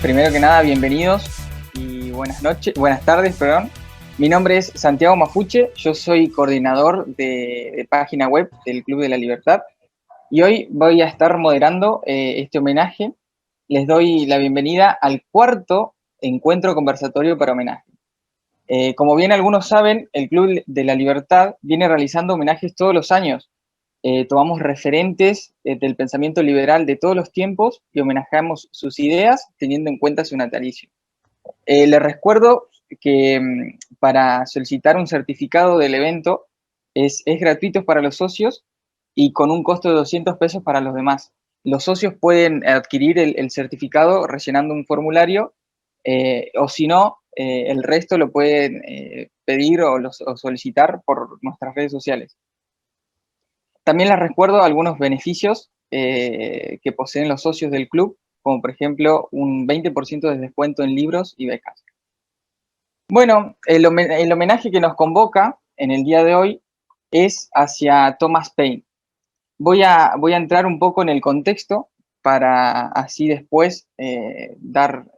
Primero que nada, bienvenidos y buenas tardes, perdón. Mi nombre es Santiago Mafuche, yo soy coordinador de página web del Club de la Libertad y hoy voy a estar moderando este homenaje. Les doy la bienvenida al cuarto encuentro conversatorio para homenaje. Como bien algunos saben, el Club de la Libertad viene realizando homenajes todos los años. Tomamos referentes del pensamiento liberal de todos los tiempos y homenajeamos sus ideas teniendo en cuenta su natalicio. Les recuerdo que para solicitar un certificado del evento es gratuito para los socios y con un costo de 200 pesos para los demás. Los socios pueden adquirir el certificado rellenando un formulario o si no, el resto lo pueden pedir o solicitar por nuestras redes sociales. También les recuerdo algunos beneficios que poseen los socios del club, como por ejemplo un 20% de descuento en libros y becas. Bueno, el homenaje que nos convoca en el día de hoy es hacia Thomas Paine. Voy a entrar un poco en el contexto para así después dar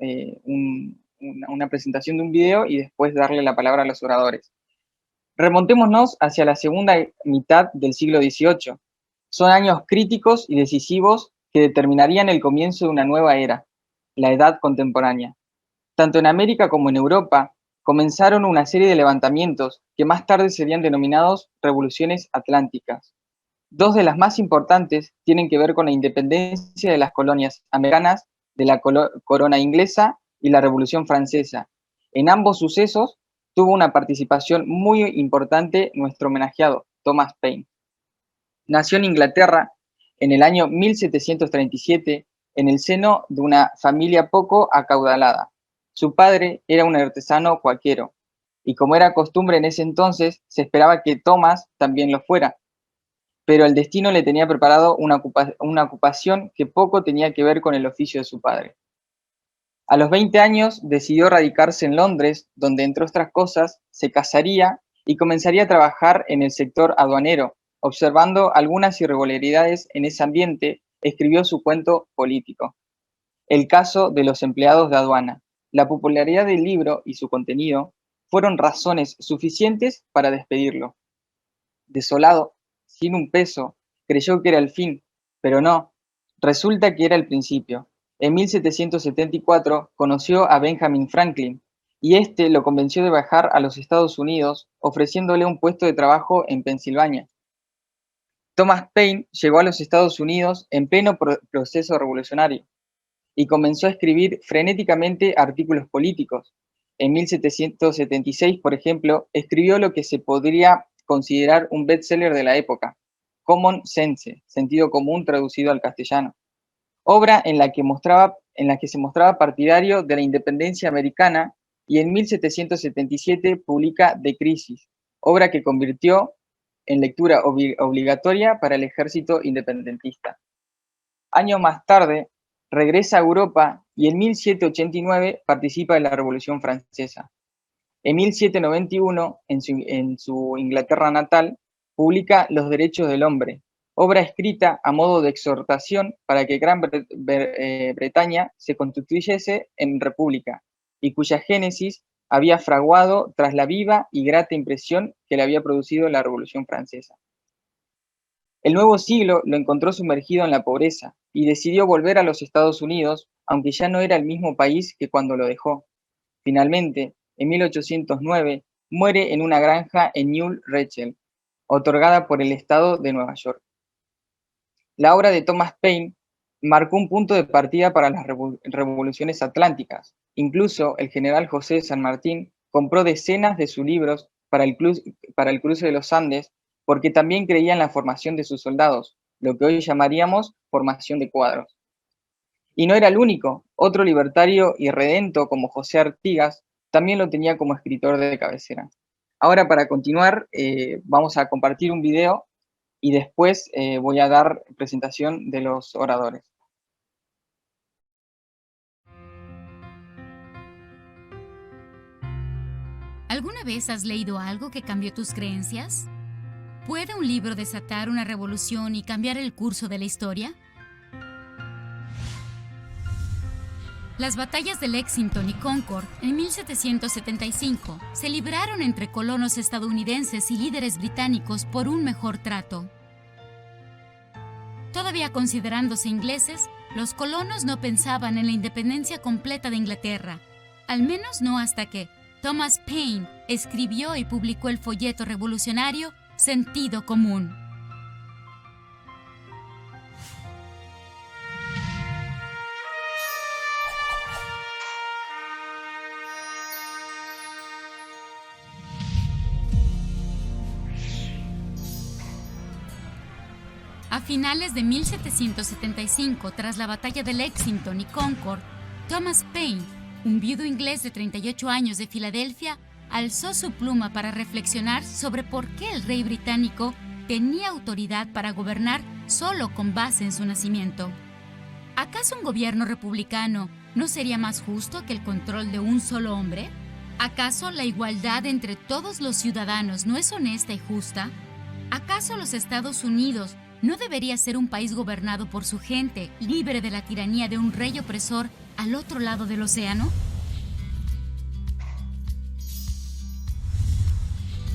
una presentación de un video y después darle la palabra a los oradores. Remontémonos hacia la segunda mitad del siglo XVIII. Son años críticos y decisivos que determinarían el comienzo de una nueva era, la Edad Contemporánea. Tanto en América como en Europa comenzaron una serie de levantamientos que más tarde serían denominados revoluciones atlánticas. Dos de las más importantes tienen que ver con la independencia de las colonias americanas de la corona inglesa y la Revolución Francesa. En ambos sucesos tuvo una participación muy importante nuestro homenajeado, Thomas Paine. Nació en Inglaterra en el año 1737 en el seno de una familia poco acaudalada. Su padre era un artesano cuaquero y como era costumbre en ese entonces, se esperaba que Thomas también lo fuera. Pero el destino le tenía preparado una ocupación que poco tenía que ver con el oficio de su padre. A los 20 años decidió radicarse en Londres, donde entre otras cosas se casaría y comenzaría a trabajar en el sector aduanero. Observando algunas irregularidades en ese ambiente, escribió su cuento político, El caso de los empleados de aduana. La popularidad del libro y su contenido fueron razones suficientes para despedirlo. Desolado, sin un peso, creyó que era el fin, pero no, resulta que era el principio. En 1774 conoció a Benjamin Franklin y este lo convenció de viajar a los Estados Unidos, ofreciéndole un puesto de trabajo en Pensilvania. Thomas Paine llegó a los Estados Unidos en pleno proceso revolucionario y comenzó a escribir frenéticamente artículos políticos. En 1776, por ejemplo, escribió lo que se podría considerar un bestseller de la época, Common Sense, sentido común traducido al castellano, obra en la que se mostraba partidario de la independencia americana, y en 1777 publica De Crisis, obra que convirtió en lectura obligatoria para el ejército independentista. Años más tarde, regresa a Europa y en 1789 participa en la Revolución Francesa. En 1791, en su Inglaterra natal, publica Los Derechos del Hombre, obra escrita a modo de exhortación para que Gran Bretaña se constituyese en república, y cuya génesis había fraguado tras la viva y grata impresión que le había producido la Revolución Francesa. El nuevo siglo lo encontró sumergido en la pobreza y decidió volver a los Estados Unidos, aunque ya no era el mismo país que cuando lo dejó. Finalmente, en 1809, muere en una granja en New Rochelle, otorgada por el estado de Nueva York. La obra de Thomas Paine marcó un punto de partida para las revoluciones atlánticas. Incluso el general José de San Martín compró decenas de sus libros para el cruce de los Andes porque también creía en la formación de sus soldados, lo que hoy llamaríamos formación de cuadros. Y no era el único, otro libertario irredento como José Artigas también lo tenía como escritor de cabecera. Ahora para continuar vamos a compartir un video y después voy a dar presentación de los oradores. ¿Alguna vez has leído algo que cambió tus creencias? ¿Puede un libro desatar una revolución y cambiar el curso de la historia? Las batallas de Lexington y Concord en 1775 se libraron entre colonos estadounidenses y líderes británicos por un mejor trato. Todavía considerándose ingleses, los colonos no pensaban en la independencia completa de Inglaterra, al menos no hasta que Thomas Paine escribió y publicó el folleto revolucionario Sentido Común. A finales de 1775, tras la batalla de Lexington y Concord, Thomas Paine, un viudo inglés de 38 años de Filadelfia, alzó su pluma para reflexionar sobre por qué el rey británico tenía autoridad para gobernar solo con base en su nacimiento. ¿Acaso un gobierno republicano no sería más justo que el control de un solo hombre? ¿Acaso la igualdad entre todos los ciudadanos no es honesta y justa? ¿Acaso los Estados Unidos no debería ser un país gobernado por su gente, libre de la tiranía de un rey opresor al otro lado del océano?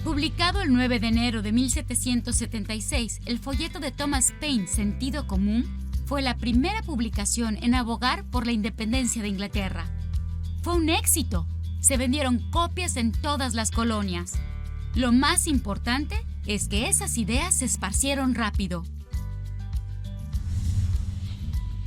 Publicado el 9 de enero de 1776, el folleto de Thomas Paine, Sentido Común, fue la primera publicación en abogar por la independencia de Inglaterra. Fue un éxito. Se vendieron copias en todas las colonias. Lo más importante es que esas ideas se esparcieron rápido.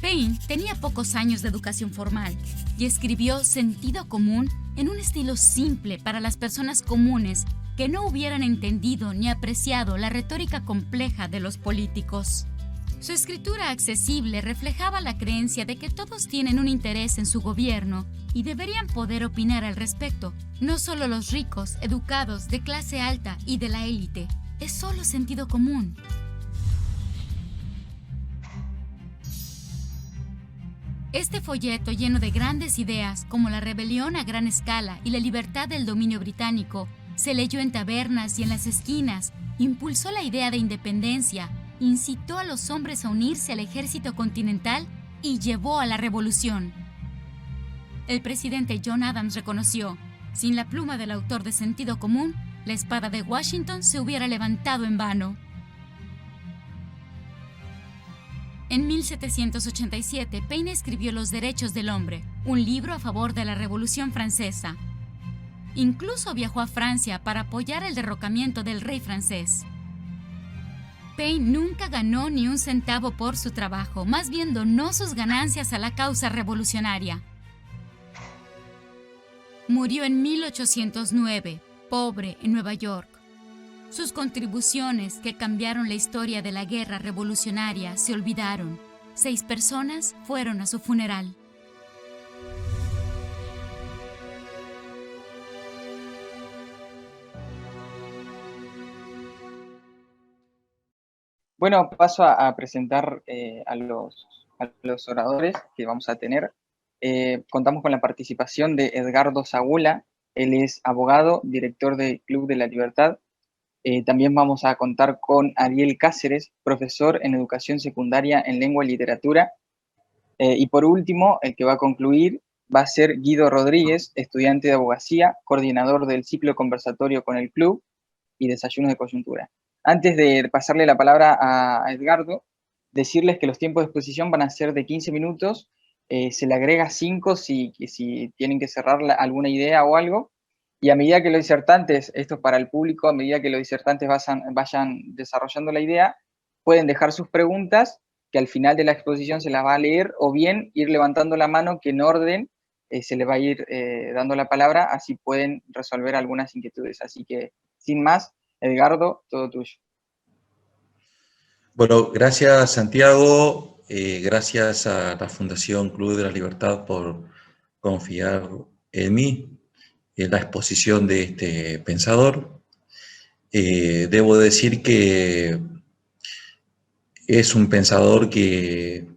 Paine tenía pocos años de educación formal y escribió Sentido Común en un estilo simple para las personas comunes que no hubieran entendido ni apreciado la retórica compleja de los políticos. Su escritura accesible reflejaba la creencia de que todos tienen un interés en su gobierno y deberían poder opinar al respecto, no solo los ricos, educados, de clase alta y de la élite. Es solo sentido común. Este folleto, lleno de grandes ideas como la rebelión a gran escala y la libertad del dominio británico, se leyó en tabernas y en las esquinas, impulsó la idea de independencia, incitó a los hombres a unirse al ejército continental y llevó a la revolución. El presidente John Adams reconoció: sin la pluma del autor de Sentido Común, la espada de Washington se hubiera levantado en vano. En 1787, Paine escribió Los Derechos del Hombre, un libro a favor de la Revolución Francesa. Incluso viajó a Francia para apoyar el derrocamiento del rey francés. Paine nunca ganó ni un centavo por su trabajo, más bien donó sus ganancias a la causa revolucionaria. Murió en 1809, pobre, en Nueva York. Sus contribuciones, que cambiaron la historia de la guerra revolucionaria, se olvidaron. 6 personas fueron a su funeral. Bueno, paso a presentar a los oradores que vamos a tener. Contamos con la participación de Edgardo Zagula. Él es abogado, director del Club de la Libertad. También vamos a contar con Ariel Cáceres, profesor en educación secundaria en lengua y literatura. Y por último, el que va a concluir va a ser Guido Rodríguez, estudiante de abogacía, coordinador del ciclo conversatorio con el club y desayunos de coyuntura. Antes de pasarle la palabra a Edgardo, decirles que los tiempos de exposición van a ser de 15 minutos, se le agrega 5 si tienen que cerrar alguna idea o algo, y a medida que los disertantes, esto es para el público, a medida que los disertantes vayan desarrollando la idea, pueden dejar sus preguntas, que al final de la exposición se las va a leer, o bien ir levantando la mano, que en orden se les va a ir dando la palabra, así pueden resolver algunas inquietudes. Así que, sin más, Edgardo, todo tuyo. Bueno, gracias Santiago, gracias a la Fundación Club de la Libertad por confiar en mí, en la exposición de este pensador. Debo decir que es un pensador que,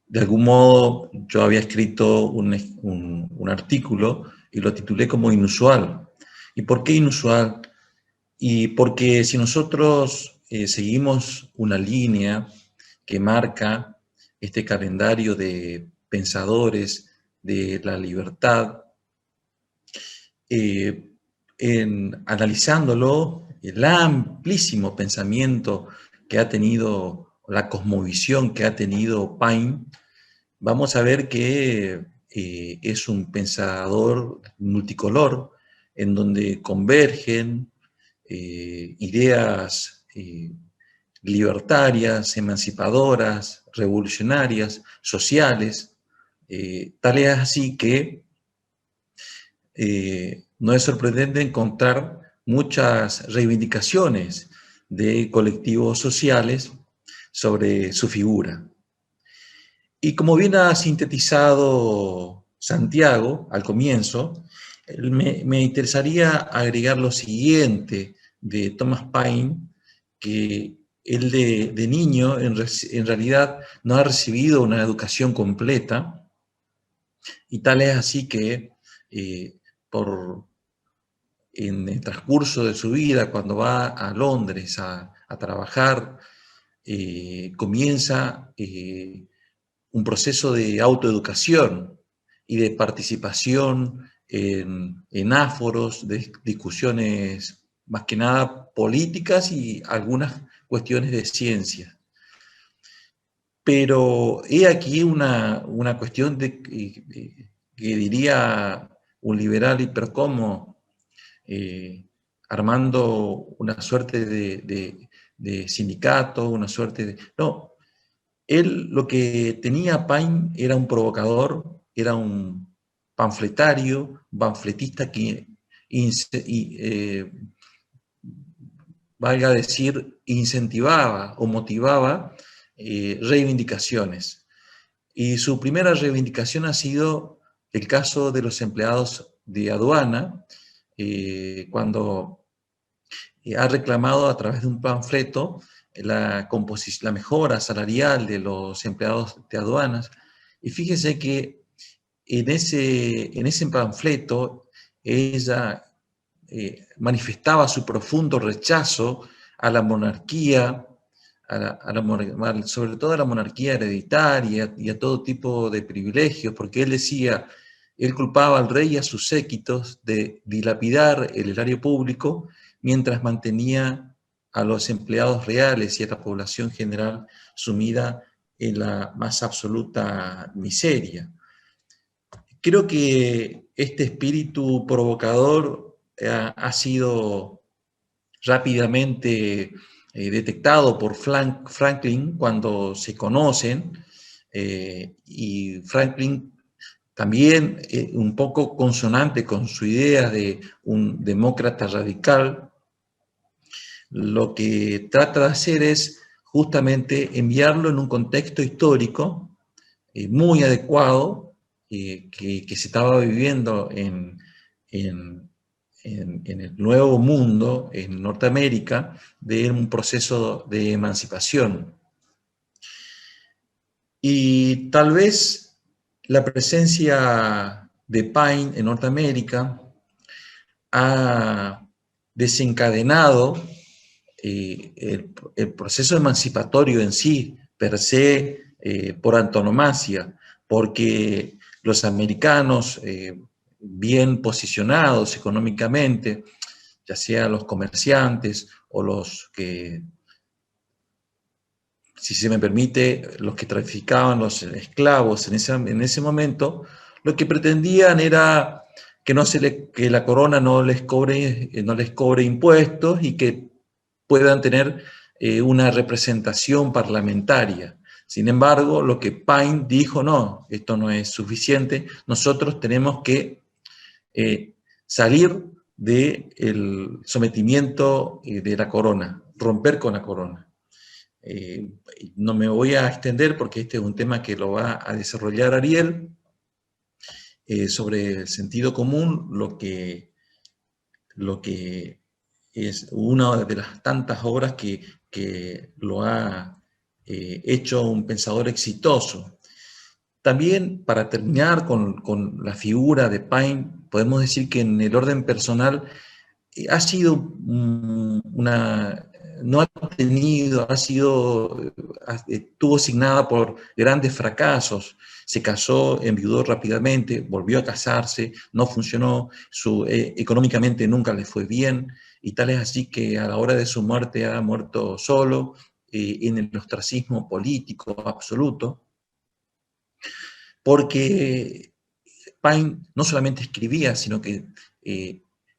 de algún modo, yo había escrito un artículo y lo titulé como Inusual. ¿Y por qué inusual? Y porque si nosotros seguimos una línea que marca este calendario de pensadores de la libertad, analizándolo, el amplísimo pensamiento que ha tenido, la cosmovisión que ha tenido Paine, vamos a ver que es un pensador multicolor, en donde convergen ideas libertarias, emancipadoras, revolucionarias, sociales, tal es así que no es sorprendente encontrar muchas reivindicaciones de colectivos sociales sobre su figura. Y como bien ha sintetizado Santiago al comienzo, me interesaría agregar lo siguiente de Thomas Paine, que él de niño en realidad no ha recibido una educación completa, y tal es así que en el transcurso de su vida, cuando va a Londres a trabajar, comienza un proceso de autoeducación y de participación en áforos, de discusiones más que nada políticas y algunas cuestiones de ciencia. Pero he aquí una cuestión que diría un liberal hipercómodo, armando una suerte de sindicato, una suerte de... No, él lo que tenía Paine era un provocador, era un panfletario, un panfletista que, valga decir, incentivaba o motivaba reivindicaciones. Y su primera reivindicación ha sido el caso de los empleados de aduana, cuando ha reclamado a través de un panfleto la mejora salarial de los empleados de aduanas. Y fíjese que en ese panfleto ella manifestaba su profundo rechazo a la monarquía, sobre todo a la monarquía hereditaria y a todo tipo de privilegios, porque él decía, él culpaba al rey y a sus séquitos de dilapidar el erario público mientras mantenía a los empleados reales y a la población general sumida en la más absoluta miseria. Creo que este espíritu provocador ha sido rápidamente detectado por Franklin cuando se conocen, y Franklin también un poco consonante con su idea de un demócrata radical, lo que trata de hacer es justamente enviarlo en un contexto histórico muy adecuado que se estaba viviendo en el nuevo mundo, en Norteamérica, de un proceso de emancipación. Y tal vez la presencia de Paine en Norteamérica ha desencadenado el proceso emancipatorio en sí, per se, por antonomasia, porque los americanos, bien posicionados económicamente, ya sea los comerciantes o los que, si se me permite, los que traficaban los esclavos en ese momento, lo que pretendían era que, que la corona no les cobre impuestos y que puedan tener una representación parlamentaria. Sin embargo, lo que Paine dijo, no, esto no es suficiente, nosotros tenemos que salir del sometimiento de la corona, romper con la corona. No me voy a extender porque este es un tema que lo va a desarrollar Ariel, sobre el sentido común, lo que es una de las tantas obras que lo ha hecho un pensador exitoso. También, para terminar con la figura de Paine, podemos decir que en el orden personal ha sido no ha tenido, estuvo asignada por grandes fracasos. Se casó, enviudó rápidamente, volvió a casarse, no funcionó, económicamente nunca le fue bien, y tal es así que a la hora de su muerte ha muerto solo, en el ostracismo político absoluto, porque Paine no solamente escribía, sino que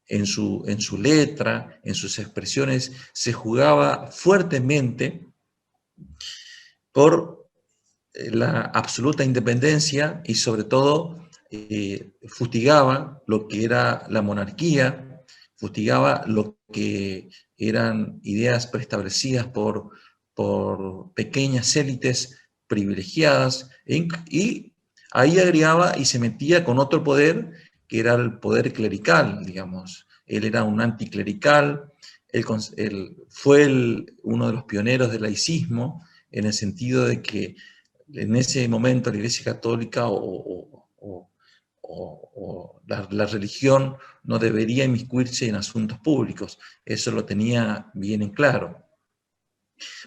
en su letra, en sus expresiones, se jugaba fuertemente por la absoluta independencia y sobre todo fustigaba lo que era la monarquía, fustigaba lo que eran ideas preestablecidas por pequeñas élites privilegiadas, y ahí agregaba y se metía con otro poder que era el poder clerical, digamos. Él era un anticlerical, él fue uno de los pioneros del laicismo, en el sentido de que en ese momento la Iglesia Católica o la religión no debería inmiscuirse en asuntos públicos. Eso lo tenía bien en claro.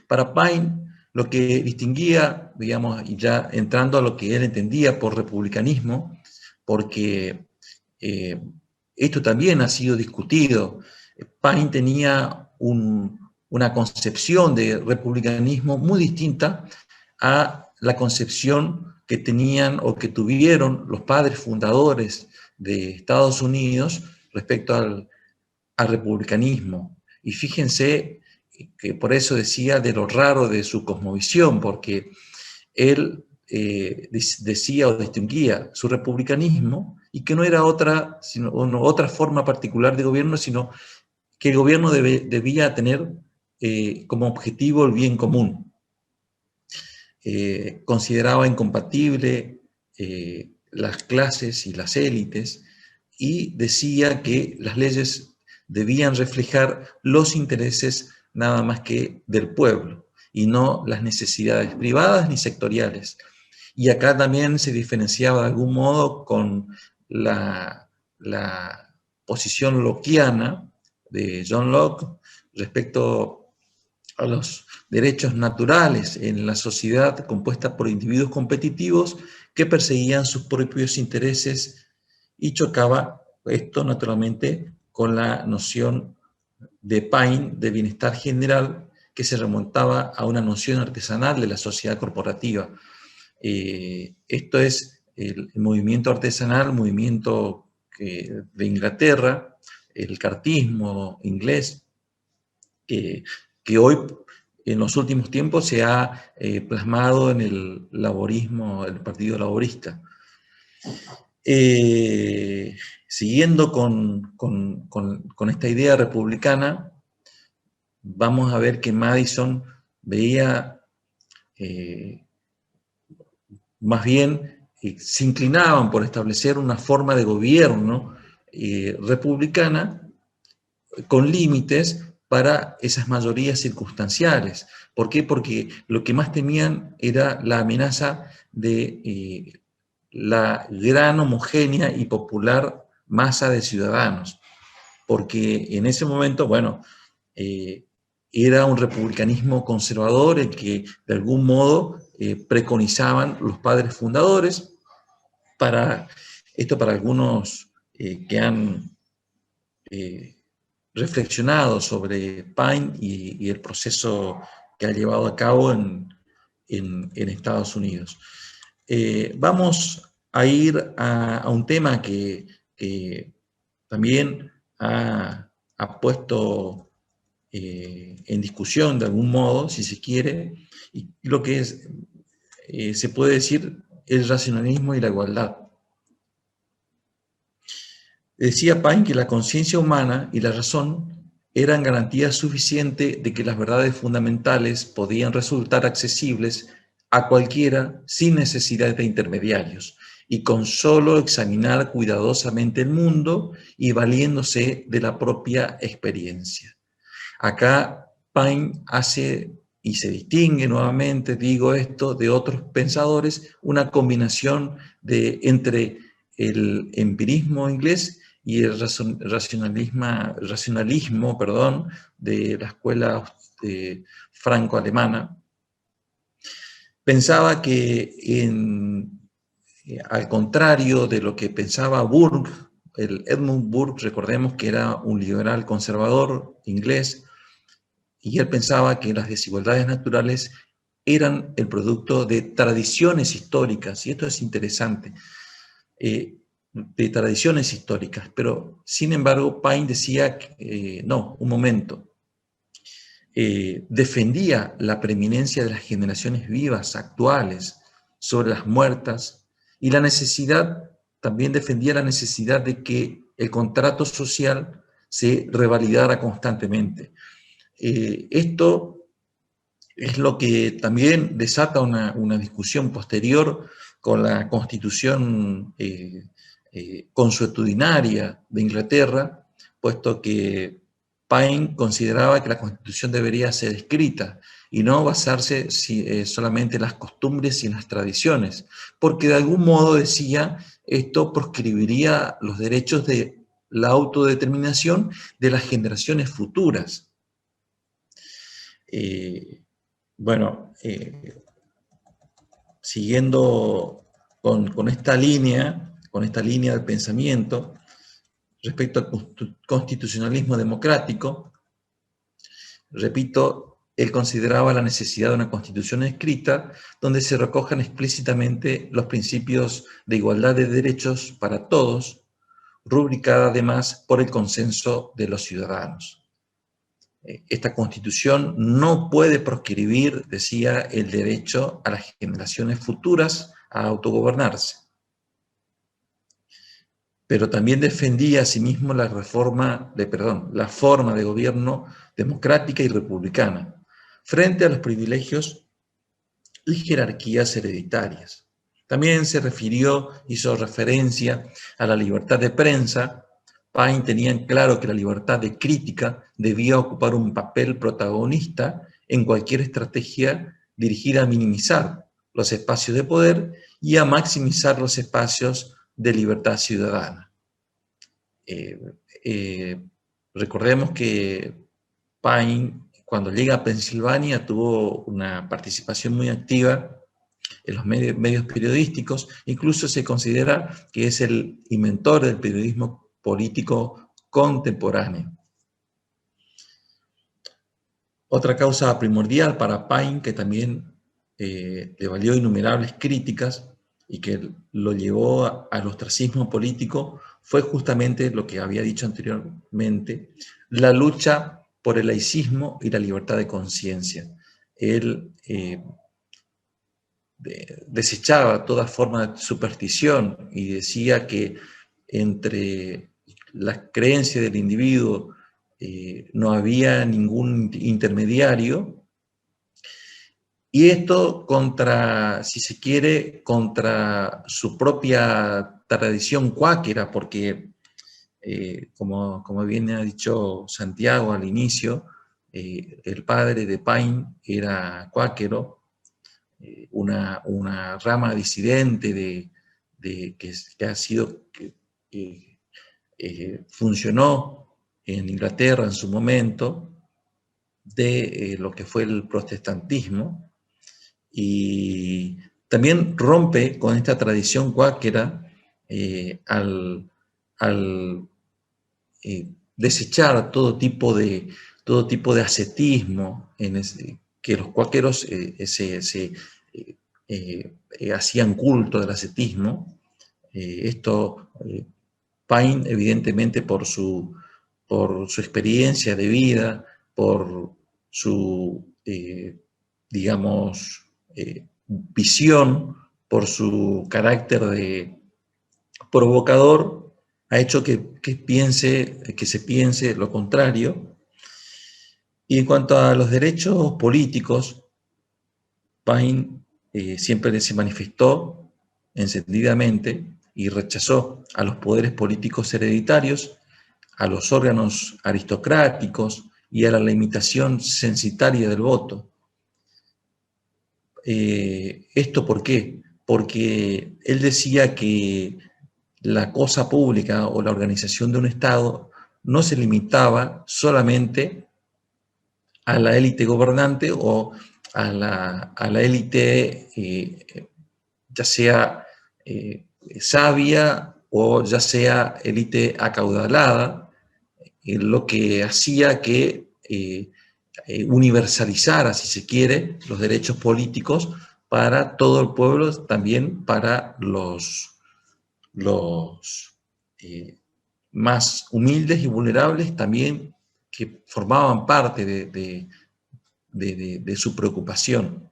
Para Paine, lo que distinguía, digamos, y ya entrando a lo que él entendía por republicanismo, porque esto también ha sido discutido, Paine tenía una concepción de republicanismo muy distinta a la concepción que tenían o que tuvieron los padres fundadores de Estados Unidos respecto al republicanismo. Y fíjense que por eso decía de lo raro de su cosmovisión, porque él decía o distinguía su republicanismo y que no era otra forma particular de gobierno, sino que el gobierno debía tener como objetivo el bien común. Consideraba incompatible las clases y las élites, y decía que las leyes debían reflejar los intereses nada más que del pueblo y no las necesidades privadas ni sectoriales. Y acá también se diferenciaba de algún modo con la posición lockeana de John Locke respecto a los derechos naturales en la sociedad compuesta por individuos competitivos que perseguían sus propios intereses, y chocaba esto naturalmente con la noción de Paine de bienestar general, que se remontaba a una noción artesanal de la sociedad corporativa. Esto es el movimiento artesanal, movimiento de Inglaterra, el cartismo inglés, que hoy en los últimos tiempos se ha plasmado en el laborismo, el Partido Laborista. Siguiendo con esta idea republicana, vamos a ver que Madison veía, más bien, se inclinaban por establecer una forma de gobierno republicana con límites para esas mayorías circunstanciales. ¿Por qué? Porque lo que más temían era la amenaza de la gran homogénea y popular masa de ciudadanos, porque en ese momento, bueno, era un republicanismo conservador el que de algún modo preconizaban los padres fundadores. Para algunos que han reflexionado sobre Paine y el proceso que ha llevado a cabo en Estados Unidos. Vamos a ir a un tema que también ha puesto en discusión de algún modo, si se quiere, y lo que es, se puede decir, el racionalismo y la igualdad. Decía Paine que la conciencia humana y la razón eran garantía suficiente de que las verdades fundamentales podían resultar accesibles a cualquiera sin necesidad de intermediarios, y con solo examinar cuidadosamente el mundo y valiéndose de la propia experiencia. Acá Paine hace, y se distingue nuevamente, digo esto, de otros pensadores, una combinación entre el empirismo inglés y el racionalismo, de la escuela franco-alemana. Pensaba que al contrario de lo que pensaba Burke, el Edmund Burke, recordemos que era un liberal conservador inglés, y él pensaba que las desigualdades naturales eran el producto de tradiciones históricas, y esto es interesante, de tradiciones históricas, pero sin embargo Paine decía, no, un momento, defendía la preeminencia de las generaciones vivas, actuales, sobre las muertas, y la necesidad, también defendía la necesidad de que el contrato social se revalidara constantemente. Esto es lo que también desata una discusión posterior con la Constitución consuetudinaria de Inglaterra, puesto que Paine consideraba que la Constitución debería ser escrita y no basarse solamente en las costumbres y en las tradiciones, porque de algún modo, decía, esto proscribiría los derechos de la autodeterminación de las generaciones futuras. Bueno, siguiendo con esta línea del pensamiento, respecto al constitucionalismo democrático, repito, él consideraba la necesidad de una constitución escrita donde se recojan explícitamente los principios de igualdad de derechos para todos, rubricada además por el consenso de los ciudadanos. Esta constitución no puede proscribir, decía, el derecho a las generaciones futuras a autogobernarse. Pero también defendía asimismo la forma de gobierno democrática y republicana, frente a los privilegios y jerarquías hereditarias. También hizo referencia a la libertad de prensa. Paine tenía en claro que la libertad de crítica debía ocupar un papel protagonista en cualquier estrategia dirigida a minimizar los espacios de poder y a maximizar los espacios de libertad ciudadana. Recordemos que Paine, cuando llega a Pensilvania, tuvo una participación muy activa en los medios periodísticos, incluso se considera que es el inventor del periodismo político contemporáneo. Otra causa primordial para Paine, que también le valió innumerables críticas y que lo llevó al ostracismo político, fue justamente lo que había dicho anteriormente, la lucha por el laicismo y la libertad de conciencia. Él desechaba toda forma de superstición y decía que entre las creencias del individuo no había ningún intermediario, y esto contra, si se quiere, contra su propia tradición cuáquera, porque como bien ha dicho Santiago al inicio, el padre de Paine era cuáquero, una rama disidente que funcionó en Inglaterra en su momento, de lo que fue el protestantismo, y también rompe con esta tradición cuáquera al desechar todo tipo de ascetismo que los cuáqueros hacían culto del ascetismo. Paine, evidentemente, por su experiencia de vida, por su, visión, por su carácter de provocador, ha hecho que se piense lo contrario. Y en cuanto a los derechos políticos, Paine siempre se manifestó encendidamente y rechazó a los poderes políticos hereditarios, a los órganos aristocráticos y a la limitación censitaria del voto. ¿Esto por qué? Porque él decía que la cosa pública o la organización de un Estado no se limitaba solamente a la élite gobernante o a la élite, ya sea sabia o ya sea élite acaudalada, lo que hacía que universalizara, si se quiere, los derechos políticos para todo el pueblo, también para los más humildes y vulnerables, también que formaban parte de su preocupación.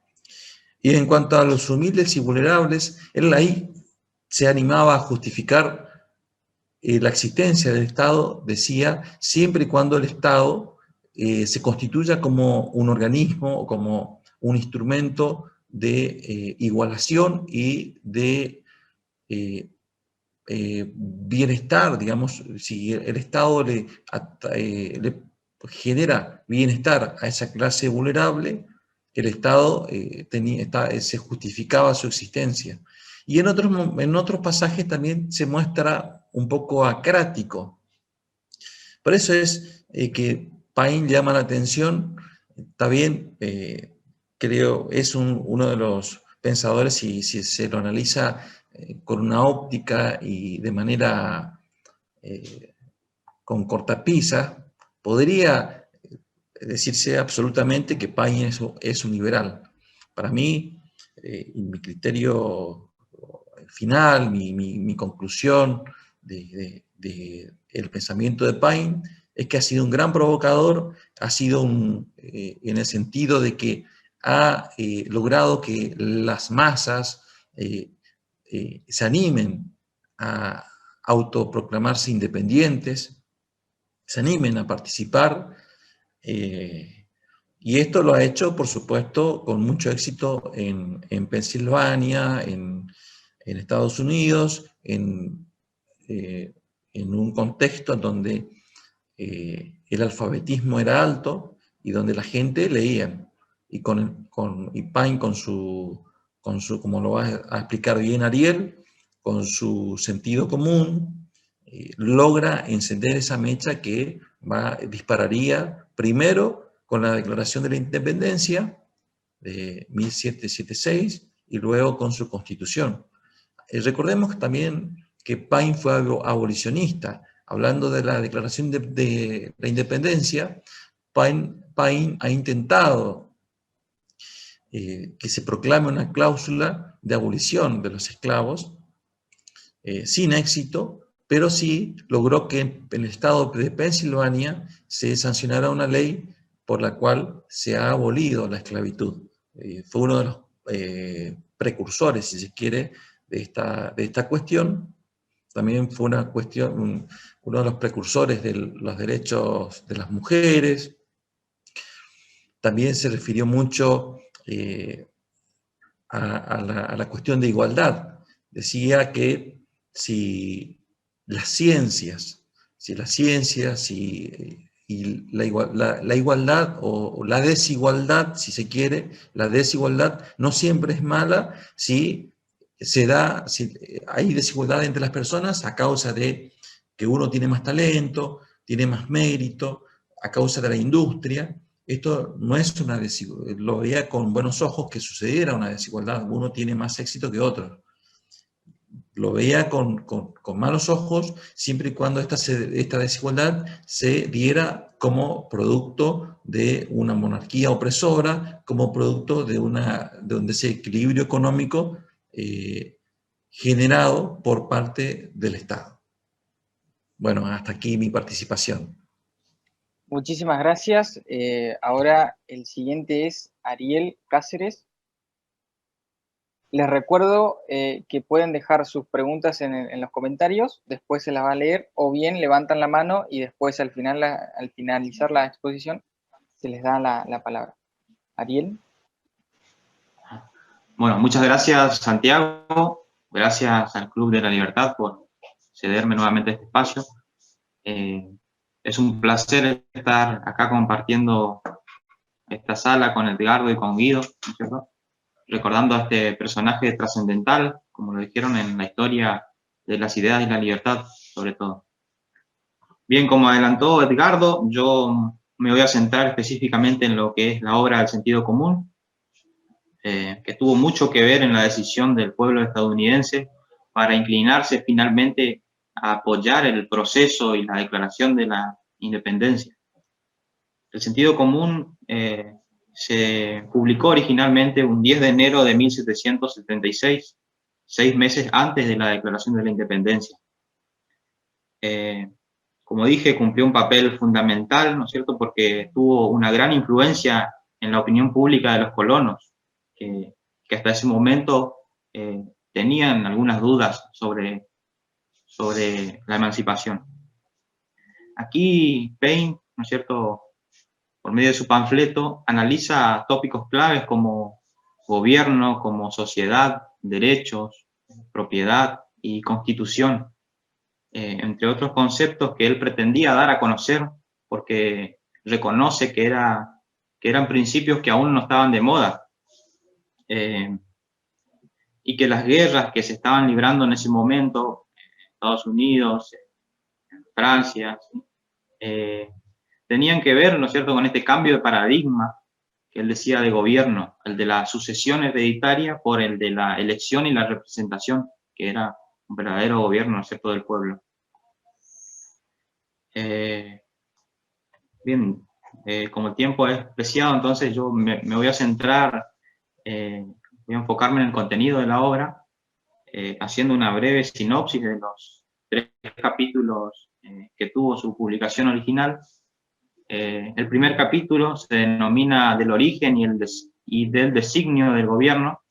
Y en cuanto a los humildes y vulnerables, él ahí se animaba a justificar la existencia del Estado, decía, siempre y cuando el Estado se constituya como un organismo o como un instrumento de igualación y de bienestar, digamos, si el Estado le genera bienestar a esa clase vulnerable, el Estado se justificaba su existencia. Y en otros pasajes también se muestra un poco acrático. Por eso es que Paine llama la atención, está bien, creo, es uno de los pensadores, si se lo analiza con una óptica y de manera con cortapisa, podría decirse absolutamente que Paine es un liberal. Para mí, mi criterio final, mi conclusión del pensamiento de Paine es que ha sido un gran provocador, ha sido en el sentido de que ha logrado que las masas se animen a autoproclamarse independientes, se animen a participar, y esto lo ha hecho, por supuesto, con mucho éxito en Pensilvania, en Estados Unidos, en un contexto en donde el alfabetismo era alto y donde la gente leía. Y Paine con su, como lo va a explicar bien Ariel, con su sentido común, logra encender esa mecha que dispararía primero con la Declaración de la Independencia de 1776 y luego con su Constitución. Recordemos también que Paine fue abolicionista. Hablando de la Declaración de la Independencia, Paine ha intentado que se proclame una cláusula de abolición de los esclavos, sin éxito, pero sí logró que en el estado de Pensilvania se sancionara una ley por la cual se ha abolido la esclavitud. Fue uno de los precursores, si se quiere, de esta cuestión. También fue uno de los precursores de los derechos de las mujeres. También se refirió mucho a la cuestión de igualdad. Decía que si las ciencias y la igualdad o la desigualdad, si se quiere, la desigualdad no siempre es mala si hay desigualdad entre las personas a causa de que uno tiene más talento, tiene más mérito, a causa de la industria. Esto no es una desigualdad, lo veía con buenos ojos que sucediera una desigualdad, uno tiene más éxito que otro. Lo veía con malos ojos siempre y cuando esta desigualdad se diera como producto de una monarquía opresora, como producto de un desequilibrio económico generado por parte del Estado. Bueno, hasta aquí mi participación. Muchísimas gracias. Ahora el siguiente es Ariel Cáceres. Les recuerdo que pueden dejar sus preguntas en los comentarios, después se las va a leer, o bien levantan la mano y después al finalizar la exposición se les da la palabra. Ariel. Bueno, muchas gracias, Santiago. Gracias al Club de la Libertad por cederme nuevamente este espacio. Es un placer estar acá compartiendo esta sala con Edgardo y con Guido, ¿cierto? Recordando a este personaje trascendental, como lo dijeron en la historia de las ideas y la libertad, sobre todo. Bien, como adelantó Edgardo, yo me voy a centrar específicamente en lo que es la obra del sentido común, que tuvo mucho que ver en la decisión del pueblo estadounidense para inclinarse finalmente a apoyar el proceso y la declaración de la independencia. El sentido común se publicó originalmente un 10 de enero de 1776, 6 meses antes de la declaración de la independencia. Como dije, cumplió un papel fundamental, ¿no es cierto?, porque tuvo una gran influencia en la opinión pública de los colonos, que hasta ese momento tenían algunas dudas sobre la emancipación. Aquí Paine, ¿no es cierto?, por medio de su panfleto, analiza tópicos claves como gobierno, como sociedad, derechos, propiedad y constitución, entre otros conceptos que él pretendía dar a conocer, porque reconoce que eran principios que aún no estaban de moda, y que las guerras que se estaban librando en ese momento, en Estados Unidos, en Francia, tenían que ver, ¿no es cierto?, con este cambio de paradigma que él decía de gobierno, el de la sucesión hereditaria por el de la elección y la representación, que era un verdadero gobierno, ¿no es cierto?, del pueblo. Bien, como el tiempo es preciado, entonces yo me voy a centrar, voy a enfocarme en el contenido de la obra, haciendo una breve sinopsis de los 3 capítulos que tuvo su publicación original. El primer capítulo se denomina del origen y del designio del gobierno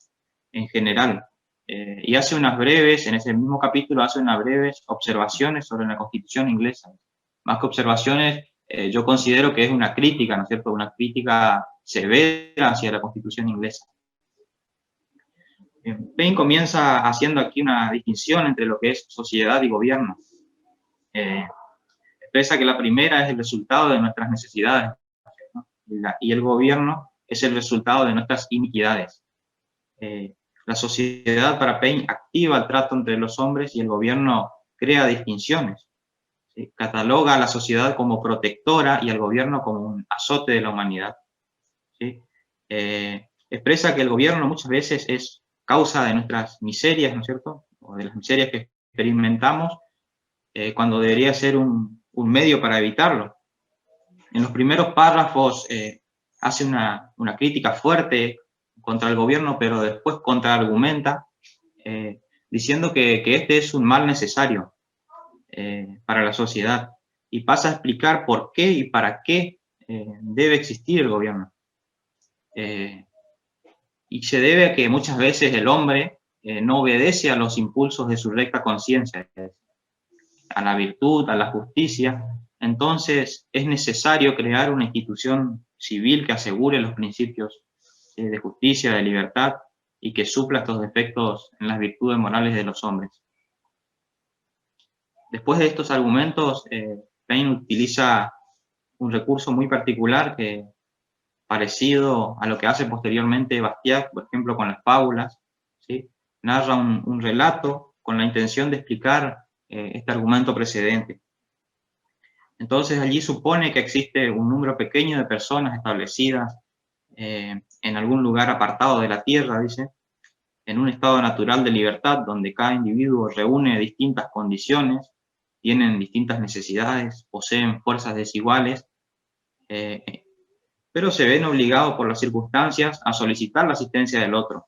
en general, y hace unas breves, en ese mismo capítulo hace unas breves observaciones sobre la Constitución inglesa. Más que observaciones, yo considero que es una crítica, ¿no es cierto?, una crítica severa hacia la Constitución inglesa. Paine comienza haciendo aquí una distinción entre lo que es sociedad y gobierno. Expresa que la primera es el resultado de nuestras necesidades, ¿no?, y el gobierno es el resultado de nuestras iniquidades. La sociedad, para Paine, activa el trato entre los hombres y el gobierno crea distinciones. ¿Sí? Cataloga a la sociedad como protectora y al gobierno como un azote de la humanidad. ¿Sí? Expresa que el gobierno muchas veces es causa de nuestras miserias, ¿no es cierto?, o de las miserias que experimentamos, cuando debería ser un medio para evitarlo. En los primeros párrafos hace una crítica fuerte contra el gobierno, pero después contraargumenta, diciendo que este es un mal necesario para la sociedad, y pasa a explicar por qué y para qué debe existir el gobierno. Y se debe a que muchas veces el hombre no obedece a los impulsos de su recta conciencia, a la virtud, a la justicia. Entonces es necesario crear una institución civil que asegure los principios de justicia, de libertad, y que supla estos defectos en las virtudes morales de los hombres. Después de estos argumentos, Paine utiliza un recurso muy particular, parecido a lo que hace posteriormente Bastiat, por ejemplo, con las fábulas, ¿sí? Narra un relato con la intención de explicar este argumento precedente. Entonces allí supone que existe un número pequeño de personas establecidas en algún lugar apartado de la tierra, dice, en un estado natural de libertad, donde cada individuo reúne distintas condiciones, tienen distintas necesidades, poseen fuerzas desiguales, pero se ven obligados por las circunstancias a solicitar la asistencia del otro.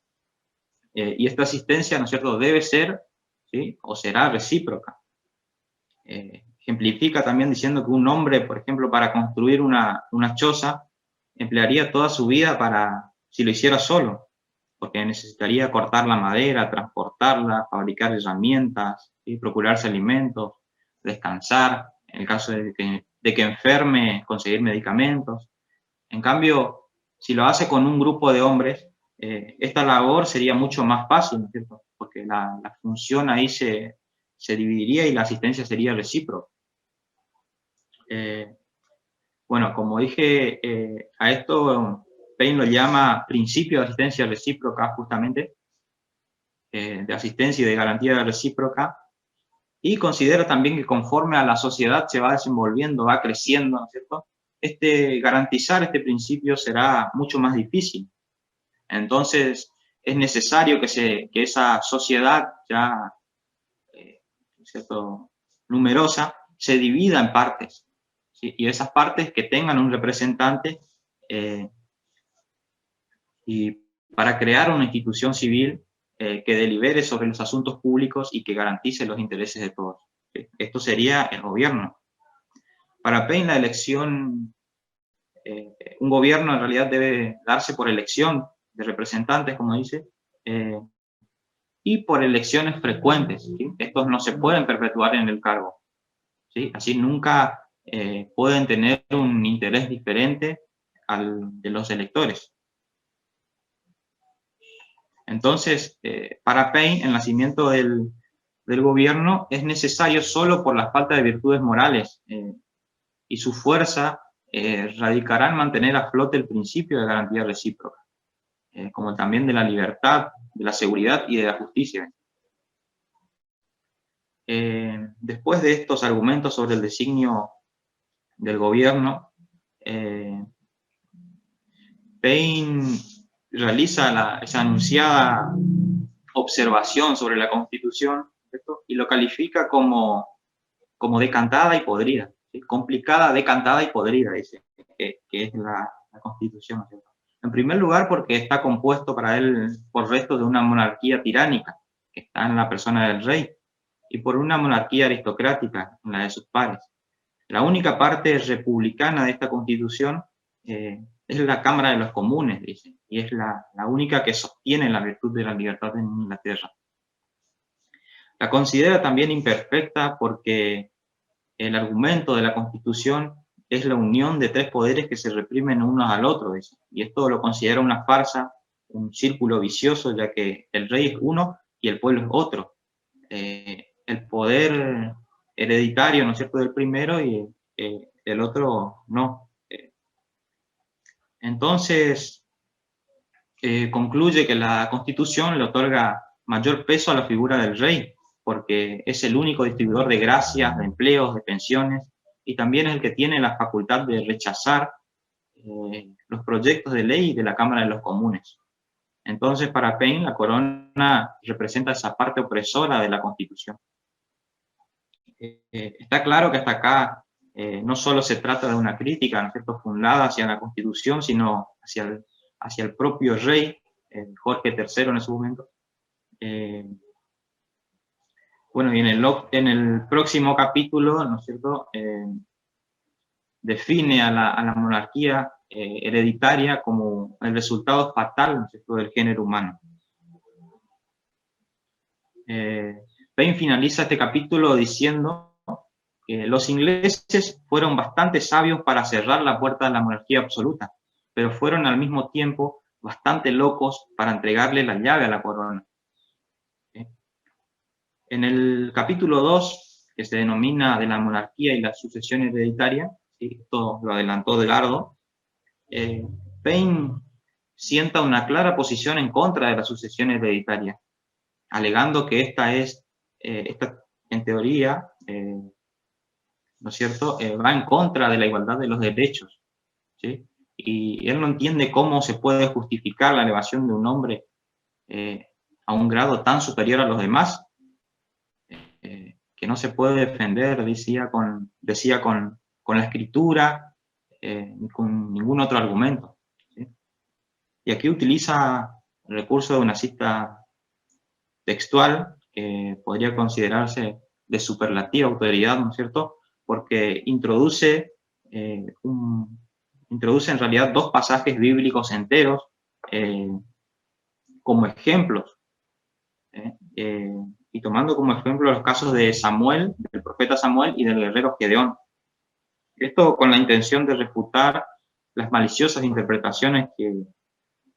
Y esta asistencia, ¿no es cierto?, debe ser, ¿sí?, o será recíproca. Ejemplifica también diciendo que un hombre, por ejemplo, para construir una choza, emplearía toda su vida si lo hiciera solo, porque necesitaría cortar la madera, transportarla, fabricar herramientas, ¿sí?, procurarse alimentos, descansar, en el caso de que enferme, conseguir medicamentos. En cambio, si lo hace con un grupo de hombres, esta labor sería mucho más fácil, ¿no es cierto?, porque la función ahí se dividiría y la asistencia sería recíproca. Bueno, como dije, a esto Paine lo llama principio de asistencia recíproca, justamente, de asistencia y de garantía recíproca, y considera también que conforme a la sociedad se va desenvolviendo, va creciendo, ¿no es cierto?, garantizar este principio será mucho más difícil. Entonces, es necesario que esa sociedad ya cierto?, numerosa, se divida en partes, ¿sí? Y esas partes que tengan un representante, y para crear una institución civil que delibere sobre los asuntos públicos y que garantice los intereses de todos. ¿Sí? Esto sería el gobierno. Para Paine, la elección, un gobierno en realidad debe darse por elección de representantes, como dice, y por elecciones frecuentes, ¿sí? Estos no se pueden perpetuar en el cargo, ¿sí? Así nunca pueden tener un interés diferente al de los electores. Entonces, para Paine, el nacimiento del gobierno es necesario solo por la falta de virtudes morales, y su fuerza radicará en mantener a flote el principio de garantía recíproca, como también de la libertad, de la seguridad y de la justicia. Después de estos argumentos sobre el designio del gobierno, Paine realiza esa anunciada observación sobre la Constitución, ¿cierto?, y lo califica como decantada y podrida, ¿sí? Complicada, decantada y podrida, dice, que es la Constitución, ¿cierto? En primer lugar, porque está compuesto para él por restos de una monarquía tiránica, que está en la persona del rey, y por una monarquía aristocrática, en la de sus pares. La única parte republicana de esta Constitución es la Cámara de los Comunes, dice, y es la única que sostiene la virtud de la libertad en Inglaterra. La considera también imperfecta porque el argumento de la Constitución es la unión de tres poderes que se reprimen unos al otro, dice, y esto lo considera una farsa, un círculo vicioso, ya que el rey es uno y el pueblo es otro. El poder hereditario, ¿no es cierto?, del primero, y el otro no. Entonces, concluye que la Constitución le otorga mayor peso a la figura del rey, porque es el único distribuidor de gracias, de empleos, de pensiones, y también es el que tiene la facultad de rechazar los proyectos de ley de la Cámara de los Comunes. Entonces, para Paine, la corona representa esa parte opresora de la Constitución. Está claro que hasta acá no solo se trata de una crítica, ¿no es cierto?, fundada hacia la Constitución, sino hacia el propio rey, Jorge III en ese momento. Bueno, y en el próximo capítulo, ¿no es cierto?, define a la monarquía hereditaria como el resultado fatal, ¿no es cierto?, del género humano. Paine finaliza este capítulo diciendo que los ingleses fueron bastante sabios para cerrar la puerta de la monarquía absoluta, pero fueron al mismo tiempo bastante locos para entregarle la llave a la corona. En el capítulo 2, que se denomina de la monarquía y la sucesión hereditaria, ¿sí?, esto lo adelantó Edgardo, Paine sienta una clara posición en contra de la sucesión hereditaria, alegando que esta en teoría, ¿no es cierto?, va en contra de la igualdad de los derechos, ¿sí? Y él no entiende cómo se puede justificar la elevación de un hombre a un grado tan superior a los demás, que no se puede defender, decía con la escritura, ni con ningún otro argumento, ¿sí? Y aquí utiliza el recurso de una cita textual que podría considerarse de superlativa autoridad, ¿no es cierto?, porque introduce en realidad dos pasajes bíblicos enteros como ejemplos, y tomando como ejemplo los casos de Samuel, del profeta Samuel, y del guerrero Gedeón. Esto con la intención de refutar las maliciosas interpretaciones que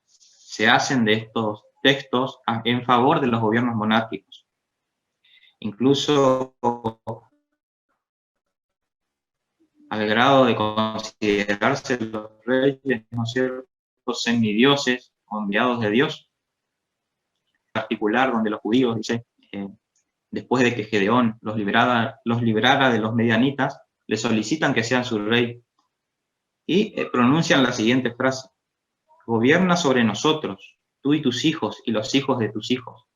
se hacen de estos textos en favor de los gobiernos monárquicos. Incluso al grado de considerarse los reyes, ¿no es cierto?, semidioses o enviados de Dios. En particular, donde los judíos, dice, después de que Gedeón los librara de los medianitas, le solicitan que sean su rey. Y pronuncian la siguiente frase: gobierna sobre nosotros, tú y tus hijos y los hijos de tus hijos.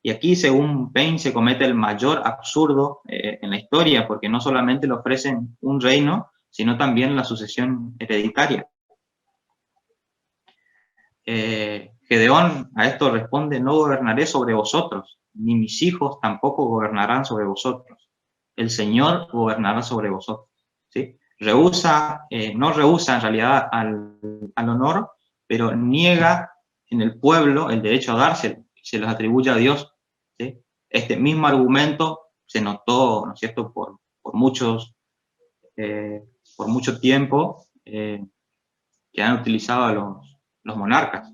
Y aquí, según Paine, se comete el mayor absurdo en la historia, porque no solamente le ofrecen un reino, sino también la sucesión hereditaria. Gedeón a esto responde: no gobernaré sobre vosotros, ni mis hijos tampoco gobernarán sobre vosotros. El Señor gobernará sobre vosotros. ¿Sí? No rehúsa en realidad al honor, pero niega en el pueblo el derecho a dárselo, se los atribuye a Dios. ¿Sí? Este mismo argumento se notó, ¿no es cierto?, por mucho tiempo que han utilizado los monarcas.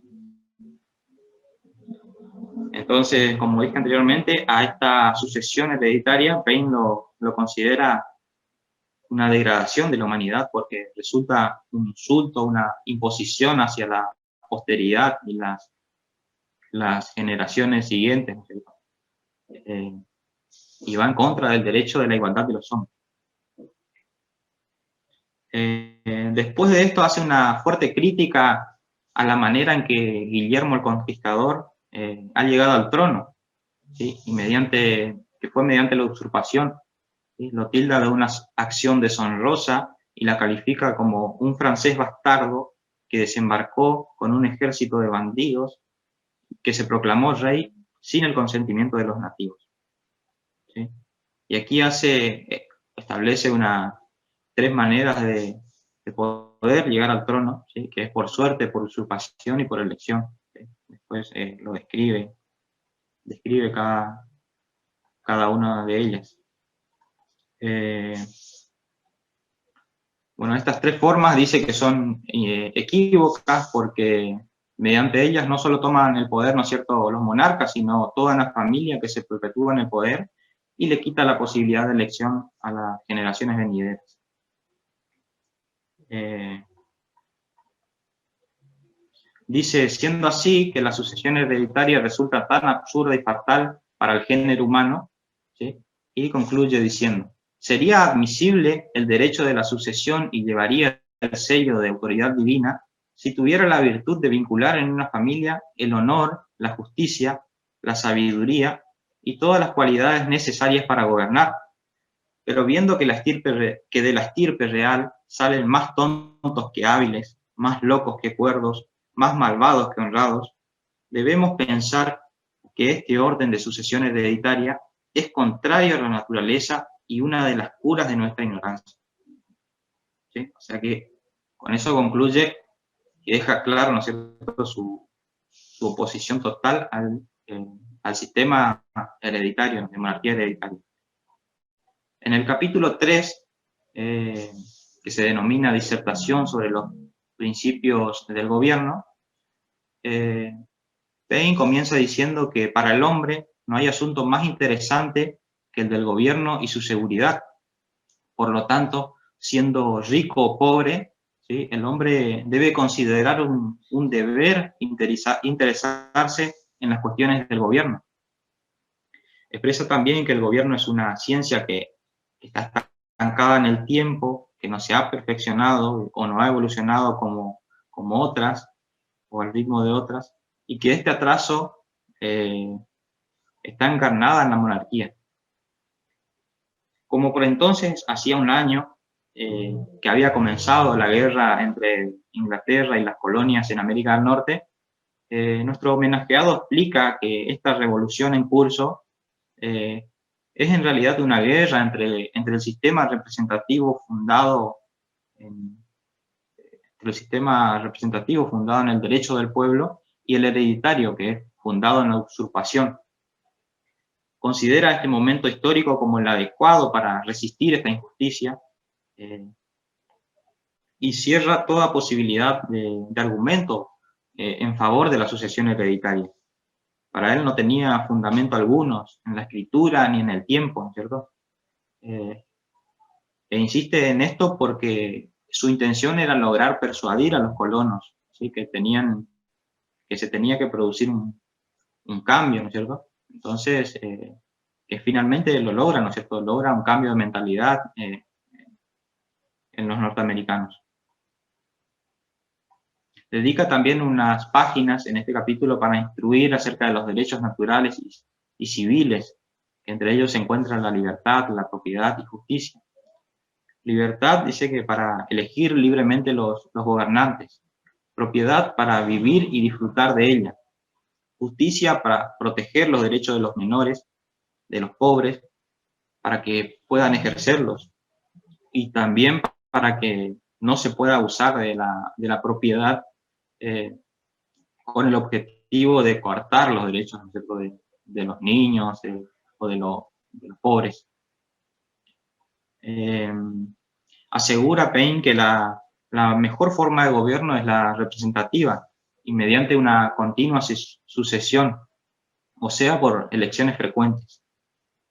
Entonces, como dije anteriormente, a esta sucesión hereditaria, Paine lo considera una degradación de la humanidad, porque resulta un insulto, una imposición hacia la posteridad y las generaciones siguientes, ¿no es cierto? Y va en contra del derecho de la igualdad de los hombres. Después de esto hace una fuerte crítica a la manera en que Guillermo el Conquistador ha llegado al trono, ¿sí? Y que fue mediante la usurpación, ¿sí? Lo tilda de una acción deshonrosa y la califica como un francés bastardo que desembarcó con un ejército de bandidos, que se proclamó rey sin el consentimiento de los nativos. ¿Sí? Y aquí establece tres maneras de poder llegar al trono, ¿sí? Que es por suerte, por usurpación y por elección. ¿Sí? Después lo describe cada una de ellas. Bueno, estas tres formas dice que son equívocas, porque mediante ellas no solo toman el poder, ¿no es cierto?, los monarcas, sino toda una familia que se perpetúa en el poder y le quita la posibilidad de elección a las generaciones venideras. Dice: siendo así que la sucesión hereditaria resulta tan absurda y fatal para el género humano, ¿sí? Y concluye diciendo: sería admisible el derecho de la sucesión y llevaría el sello de autoridad divina si tuviera la virtud de vincular en una familia el honor, la justicia, la sabiduría y todas las cualidades necesarias para gobernar. Pero viendo que de la estirpe real salen más tontos que hábiles, más locos que cuerdos, más malvados que honrados, debemos pensar que este orden de sucesión hereditaria es contrario a la naturaleza y una de las curas de nuestra ignorancia. ¿Sí? O sea que con eso concluye y deja claro, ¿no es cierto?, su oposición total al sistema hereditario, de monarquía hereditaria. En el capítulo 3, que se denomina Disertación sobre los principios del gobierno, Paine comienza diciendo que para el hombre no hay asunto más interesante que el del gobierno y su seguridad. Por lo tanto, siendo rico o pobre, ¿sí?, el hombre debe considerar un deber interesarse en las cuestiones del gobierno. Expresa también que el gobierno es una ciencia que está estancada en el tiempo, que no se ha perfeccionado o no ha evolucionado como otras, o al ritmo de otras, y que este atraso está encarnada en la monarquía. Como por entonces, hacía un año que había comenzado la guerra entre Inglaterra y las colonias en América del Norte, nuestro homenajeado explica que esta revolución en curso es en realidad una guerra entre el sistema representativo fundado en el derecho del pueblo y el hereditario, que es fundado en la usurpación. Considera este momento histórico como el adecuado para resistir esta injusticia y cierra toda posibilidad de argumento en favor de la sucesión hereditaria. Para él no tenía fundamento alguno en la escritura ni en el tiempo, ¿cierto? E insiste en esto porque su intención era lograr persuadir a los colonos, ¿sí?, que se tenía que producir un cambio, ¿no es cierto? Entonces, que finalmente lo logra, ¿no es cierto? Logra un cambio de mentalidad en los norteamericanos. Dedica también unas páginas en este capítulo para instruir acerca de los derechos naturales y civiles, que entre ellos se encuentran la libertad, la propiedad y justicia. Libertad dice que para elegir libremente los gobernantes, propiedad para vivir y disfrutar de ella, justicia para proteger los derechos de los menores, de los pobres, para que puedan ejercerlos, y también para que no se pueda abusar de la propiedad con el objetivo de coartar los derechos, ¿no es cierto?, de los niños o de los pobres. Asegura Paine que la mejor forma de gobierno es la representativa y mediante una continua sucesión, o sea, por elecciones frecuentes.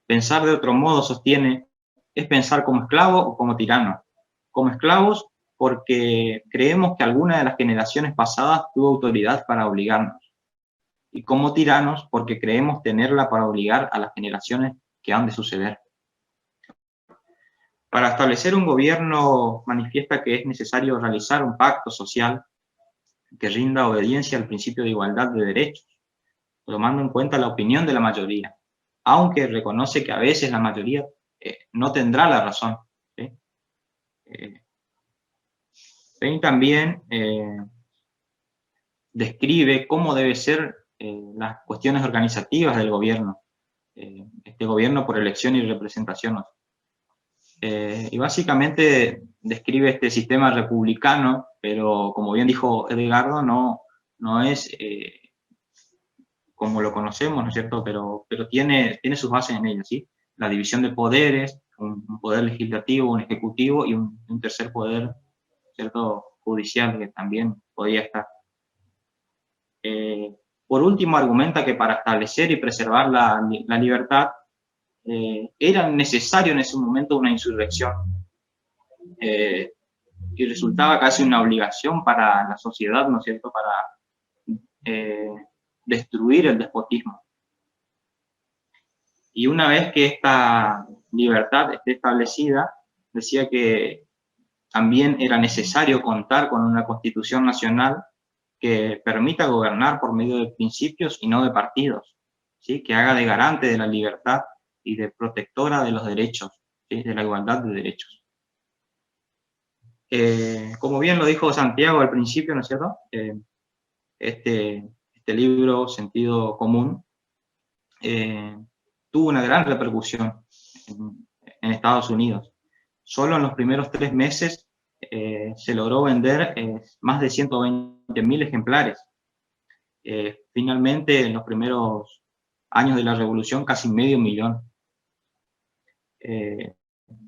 Pensar de otro modo, sostiene, es pensar como esclavo o como tirano. Como esclavos porque creemos que alguna de las generaciones pasadas tuvo autoridad para obligarnos. Y como tiranos porque creemos tenerla para obligar a las generaciones que han de suceder. Para establecer un gobierno manifiesta que es necesario realizar un pacto social que rinda obediencia al principio de igualdad de derechos, tomando en cuenta la opinión de la mayoría, aunque reconoce que a veces la mayoría no tendrá la razón. ¿Sí? Paine también describe cómo debe ser las cuestiones organizativas del gobierno, este gobierno por elección y representación. Y básicamente describe este sistema republicano, pero como bien dijo Edgardo, no es como lo conocemos, ¿no es cierto? Pero tiene sus bases en ello, ¿sí? La división de poderes, un poder legislativo, un ejecutivo y un tercer poder, ¿cierto?, judicial, que también podía estar. Por último, argumenta que para establecer y preservar la libertad era necesario en ese momento una insurrección, y resultaba casi una obligación para la sociedad, ¿no es cierto?, para destruir el despotismo. Y una vez que esta libertad esté establecida, decía que también era necesario contar con una constitución nacional que permita gobernar por medio de principios y no de partidos, ¿sí?, que haga de garante de la libertad y de protectora de los derechos, ¿sí?, de la igualdad de derechos. Como bien lo dijo Santiago al principio, ¿no es cierto?, este libro, Sentido Común, tuvo una gran repercusión en Estados Unidos. Solo en los primeros 3 meses se logró vender más de 120.000 ejemplares. Finalmente, en los primeros años de la Revolución, casi 500.000.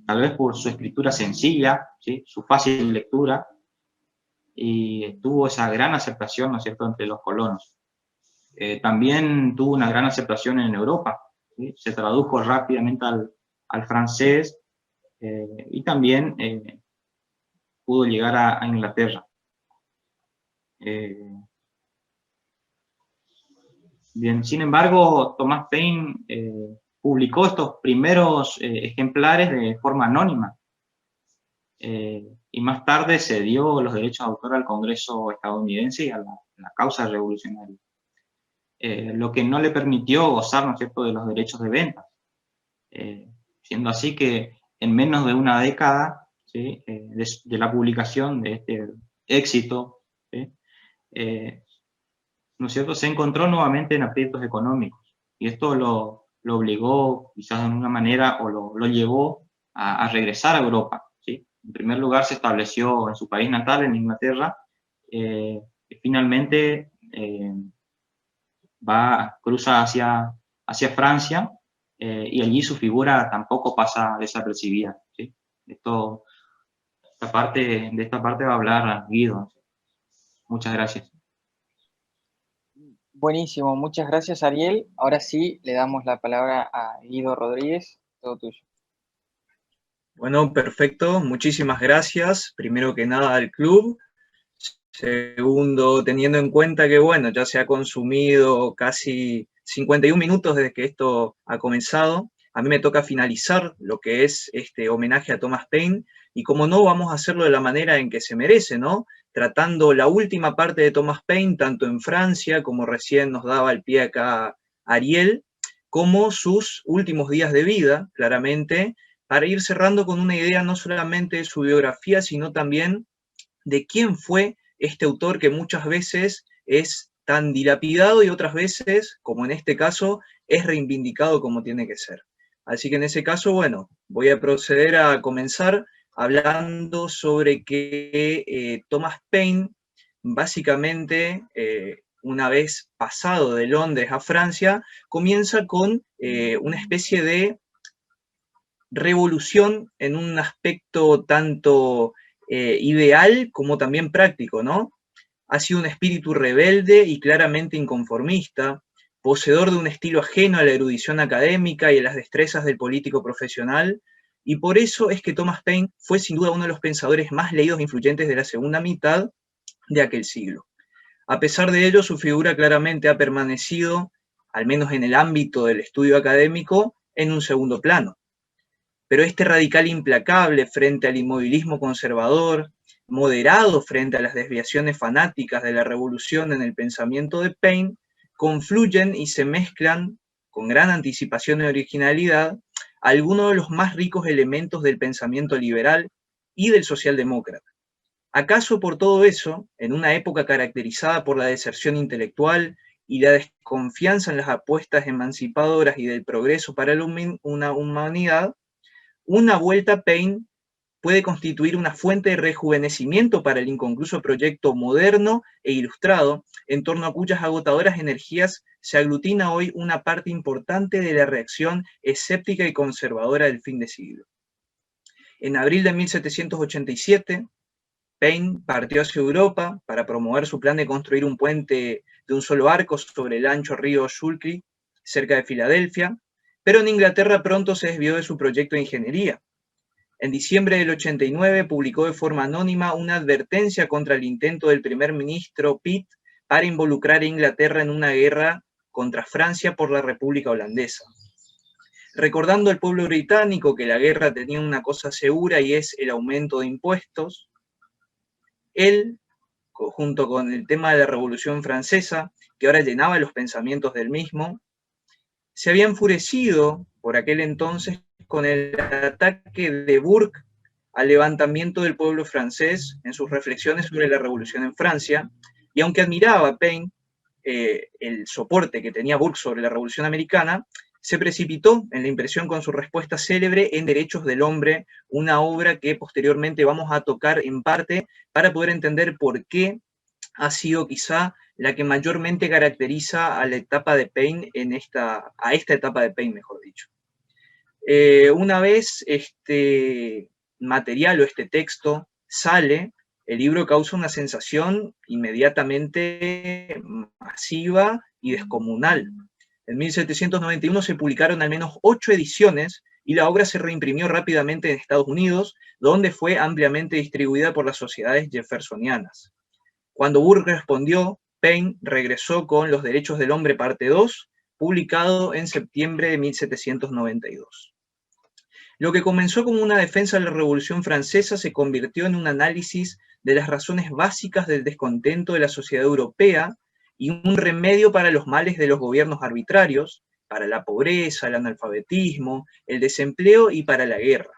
Tal vez por su escritura sencilla, ¿sí?, su fácil lectura, y tuvo esa gran aceptación, ¿no es cierto?, entre los colonos. También tuvo una gran aceptación en Europa, ¿sí? Se tradujo rápidamente al francés, y también pudo llegar a Inglaterra. Bien, sin embargo, Thomas Paine publicó estos primeros ejemplares de forma anónima, y más tarde cedió los derechos de autor al Congreso estadounidense y a la causa revolucionaria, lo que no le permitió gozar, ¿no es cierto?, de los derechos de venta, siendo así que en menos de una década, ¿sí?, de la publicación de este éxito, ¿sí?, ¿no es cierto?, se encontró nuevamente en aprietos económicos, y esto lo obligó, quizás de alguna manera, o lo llevó a regresar a Europa, ¿sí? En primer lugar se estableció en su país natal, en Inglaterra, y finalmente cruza hacia Francia, y allí su figura tampoco pasa desapercibida, ¿sí? De esta parte va a hablar Guido. Muchas gracias. Buenísimo, muchas gracias, Ariel. Ahora sí, le damos la palabra a Guido Rodríguez, todo tuyo. Bueno, perfecto, muchísimas gracias. Primero que nada al club. Segundo, teniendo en cuenta que, bueno, ya se ha consumido casi 51 minutos desde que esto ha comenzado, a mí me toca finalizar lo que es este homenaje a Thomas Paine, y como no, vamos a hacerlo de la manera en que se merece, ¿no? Tratando la última parte de Thomas Paine, tanto en Francia, como recién nos daba el pie acá Ariel, como sus últimos días de vida, claramente, para ir cerrando con una idea no solamente de su biografía, sino también de quién fue este autor que muchas veces es tan dilapidado y otras veces, como en este caso, es reivindicado como tiene que ser. Así que en ese caso, bueno, voy a proceder a comenzar hablando sobre que Thomas Paine, básicamente, una vez pasado de Londres a Francia, comienza con una especie de revolución en un aspecto tanto ideal como también práctico, ¿no? Ha sido un espíritu rebelde y claramente inconformista, poseedor de un estilo ajeno a la erudición académica y a las destrezas del político profesional, y por eso es que Thomas Paine fue sin duda uno de los pensadores más leídos e influyentes de la segunda mitad de aquel siglo. A pesar de ello, su figura claramente ha permanecido, al menos en el ámbito del estudio académico, en un segundo plano. Pero este radical implacable frente al inmovilismo conservador, moderado frente a las desviaciones fanáticas de la revolución en el pensamiento de Paine, confluyen y se mezclan con gran anticipación y originalidad algunos de los más ricos elementos del pensamiento liberal y del socialdemócrata. ¿Acaso por todo eso, en una época caracterizada por la deserción intelectual y la desconfianza en las apuestas emancipadoras y del progreso para una humanidad, una vuelta a Paine puede constituir una fuente de rejuvenecimiento para el inconcluso proyecto moderno e ilustrado, en torno a cuyas agotadoras energías se aglutina hoy una parte importante de la reacción escéptica y conservadora del fin de siglo? En abril de 1787, Paine partió hacia Europa para promover su plan de construir un puente de un solo arco sobre el ancho río Schuylkill, cerca de Filadelfia, pero en Inglaterra pronto se desvió de su proyecto de ingeniería. En diciembre del 89 publicó de forma anónima una advertencia contra el intento del primer ministro Pitt para involucrar a Inglaterra en una guerra contra Francia por la República Holandesa. Recordando al pueblo británico que la guerra tenía una cosa segura y es el aumento de impuestos, él, junto con el tema de la Revolución Francesa, que ahora llenaba los pensamientos del mismo, se había enfurecido por aquel entonces con el ataque de Burke al levantamiento del pueblo francés en sus reflexiones sobre la Revolución en Francia, y aunque admiraba a Paine el soporte que tenía Burke sobre la Revolución Americana, se precipitó en la impresión con su respuesta célebre en Derechos del Hombre, una obra que posteriormente vamos a tocar en parte para poder entender por qué ha sido quizá la que mayormente caracteriza a la etapa de Paine a esta etapa de Paine, mejor dicho. Una vez este material o este texto sale, el libro causa una sensación inmediatamente masiva y descomunal. En 1791 se publicaron al menos 8 ediciones y la obra se reimprimió rápidamente en Estados Unidos, donde fue ampliamente distribuida por las sociedades jeffersonianas. Cuando Burke respondió, Paine regresó con Los Derechos del Hombre, parte 2, publicado en septiembre de 1792. Lo que comenzó como una defensa de la Revolución Francesa se convirtió en un análisis de las razones básicas del descontento de la sociedad europea y un remedio para los males de los gobiernos arbitrarios, para la pobreza, el analfabetismo, el desempleo y para la guerra.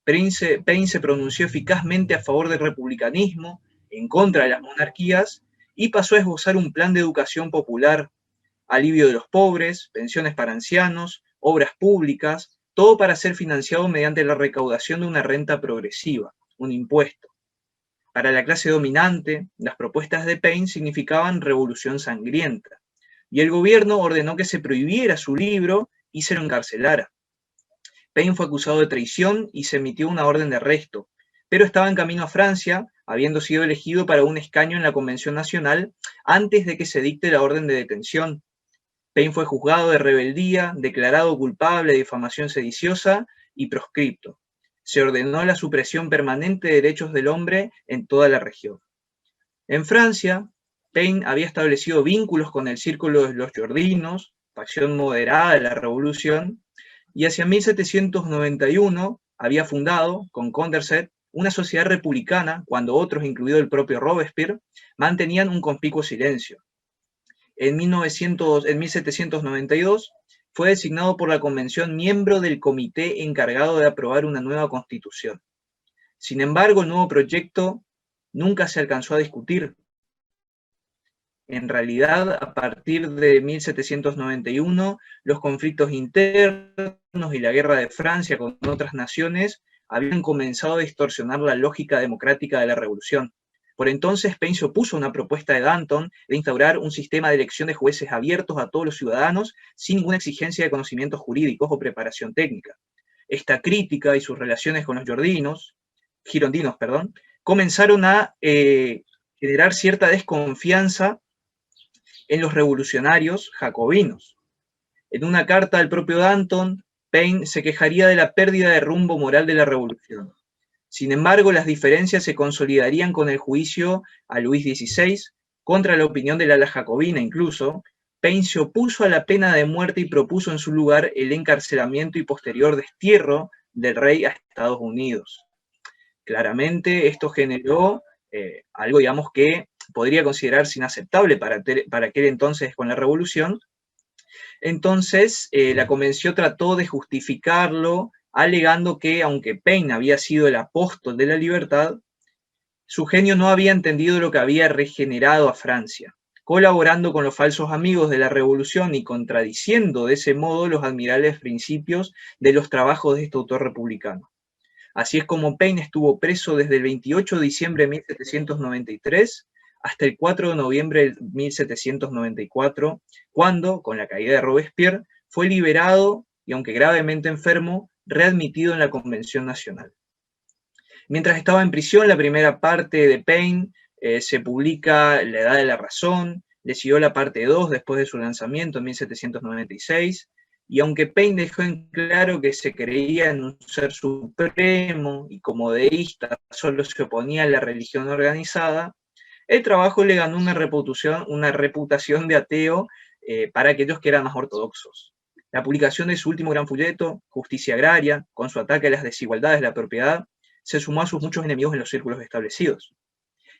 Paine se pronunció eficazmente a favor del republicanismo, en contra de las monarquías, y pasó a esbozar un plan de educación popular, alivio de los pobres, pensiones para ancianos, obras públicas, todo para ser financiado mediante la recaudación de una renta progresiva, un impuesto. Para la clase dominante, las propuestas de Paine significaban revolución sangrienta, y el gobierno ordenó que se prohibiera su libro y se lo encarcelara. Paine fue acusado de traición y se emitió una orden de arresto, pero estaba en camino a Francia, habiendo sido elegido para un escaño en la Convención Nacional antes de que se dicte la orden de detención. Paine fue juzgado de rebeldía, declarado culpable de difamación sediciosa y proscripto. Se ordenó la supresión permanente de derechos del hombre en toda la región. En Francia, Paine había establecido vínculos con el Círculo de los Jordinos, facción moderada de la Revolución, y hacia 1791 había fundado, con Condorcet, una sociedad republicana cuando otros, incluido el propio Robespierre, mantenían un conspicuo silencio. En 1792, fue designado por la Convención miembro del comité encargado de aprobar una nueva constitución. Sin embargo, el nuevo proyecto nunca se alcanzó a discutir. En realidad, a partir de 1791, los conflictos internos y la guerra de Francia con otras naciones habían comenzado a distorsionar la lógica democrática de la revolución. Por entonces, Paine se opuso a una propuesta de Danton de instaurar un sistema de elección de jueces abiertos a todos los ciudadanos sin ninguna exigencia de conocimientos jurídicos o preparación técnica. Esta crítica y sus relaciones con los girondinos, comenzaron a generar cierta desconfianza en los revolucionarios jacobinos. En una carta al propio Danton, Paine se quejaría de la pérdida de rumbo moral de la revolución. Sin embargo, las diferencias se consolidarían con el juicio a Luis XVI, contra la opinión del ala jacobina incluso. Paine se opuso a la pena de muerte y propuso en su lugar el encarcelamiento y posterior destierro del rey a Estados Unidos. Claramente esto generó algo, digamos, que podría considerarse inaceptable para aquel entonces con la revolución. Entonces, la convención trató de justificarlo, alegando que, aunque Paine había sido el apóstol de la libertad, su genio no había entendido lo que había regenerado a Francia, colaborando con los falsos amigos de la revolución y contradiciendo de ese modo los admirables principios de los trabajos de este autor republicano. Así es como Paine estuvo preso desde el 28 de diciembre de 1793 hasta el 4 de noviembre de 1794, cuando, con la caída de Robespierre, fue liberado y, aunque gravemente enfermo, readmitido en la Convención Nacional. Mientras estaba en prisión, la primera parte de Paine se publica La Edad de la Razón, le siguió la parte 2 después de su lanzamiento en 1796, y aunque Paine dejó en claro que se creía en un ser supremo y como deísta solo se oponía a la religión organizada, el trabajo le ganó una reputación de ateo para aquellos que eran más ortodoxos. La publicación de su último gran folleto, Justicia Agraria, con su ataque a las desigualdades de la propiedad, se sumó a sus muchos enemigos en los círculos establecidos.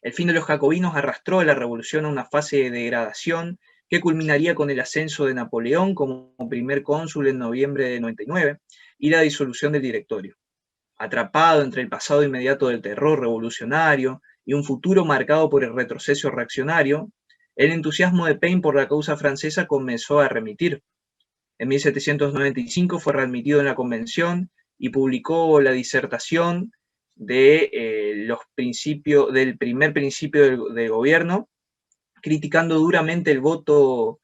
El fin de los jacobinos arrastró a la revolución a una fase de degradación que culminaría con el ascenso de Napoleón como primer cónsul en noviembre de 99 y la disolución del directorio. Atrapado entre el pasado inmediato del terror revolucionario y un futuro marcado por el retroceso reaccionario, el entusiasmo de Paine por la causa francesa comenzó a remitir. En 1795 fue readmitido en la Convención y publicó la disertación del primer principio del gobierno, criticando duramente el voto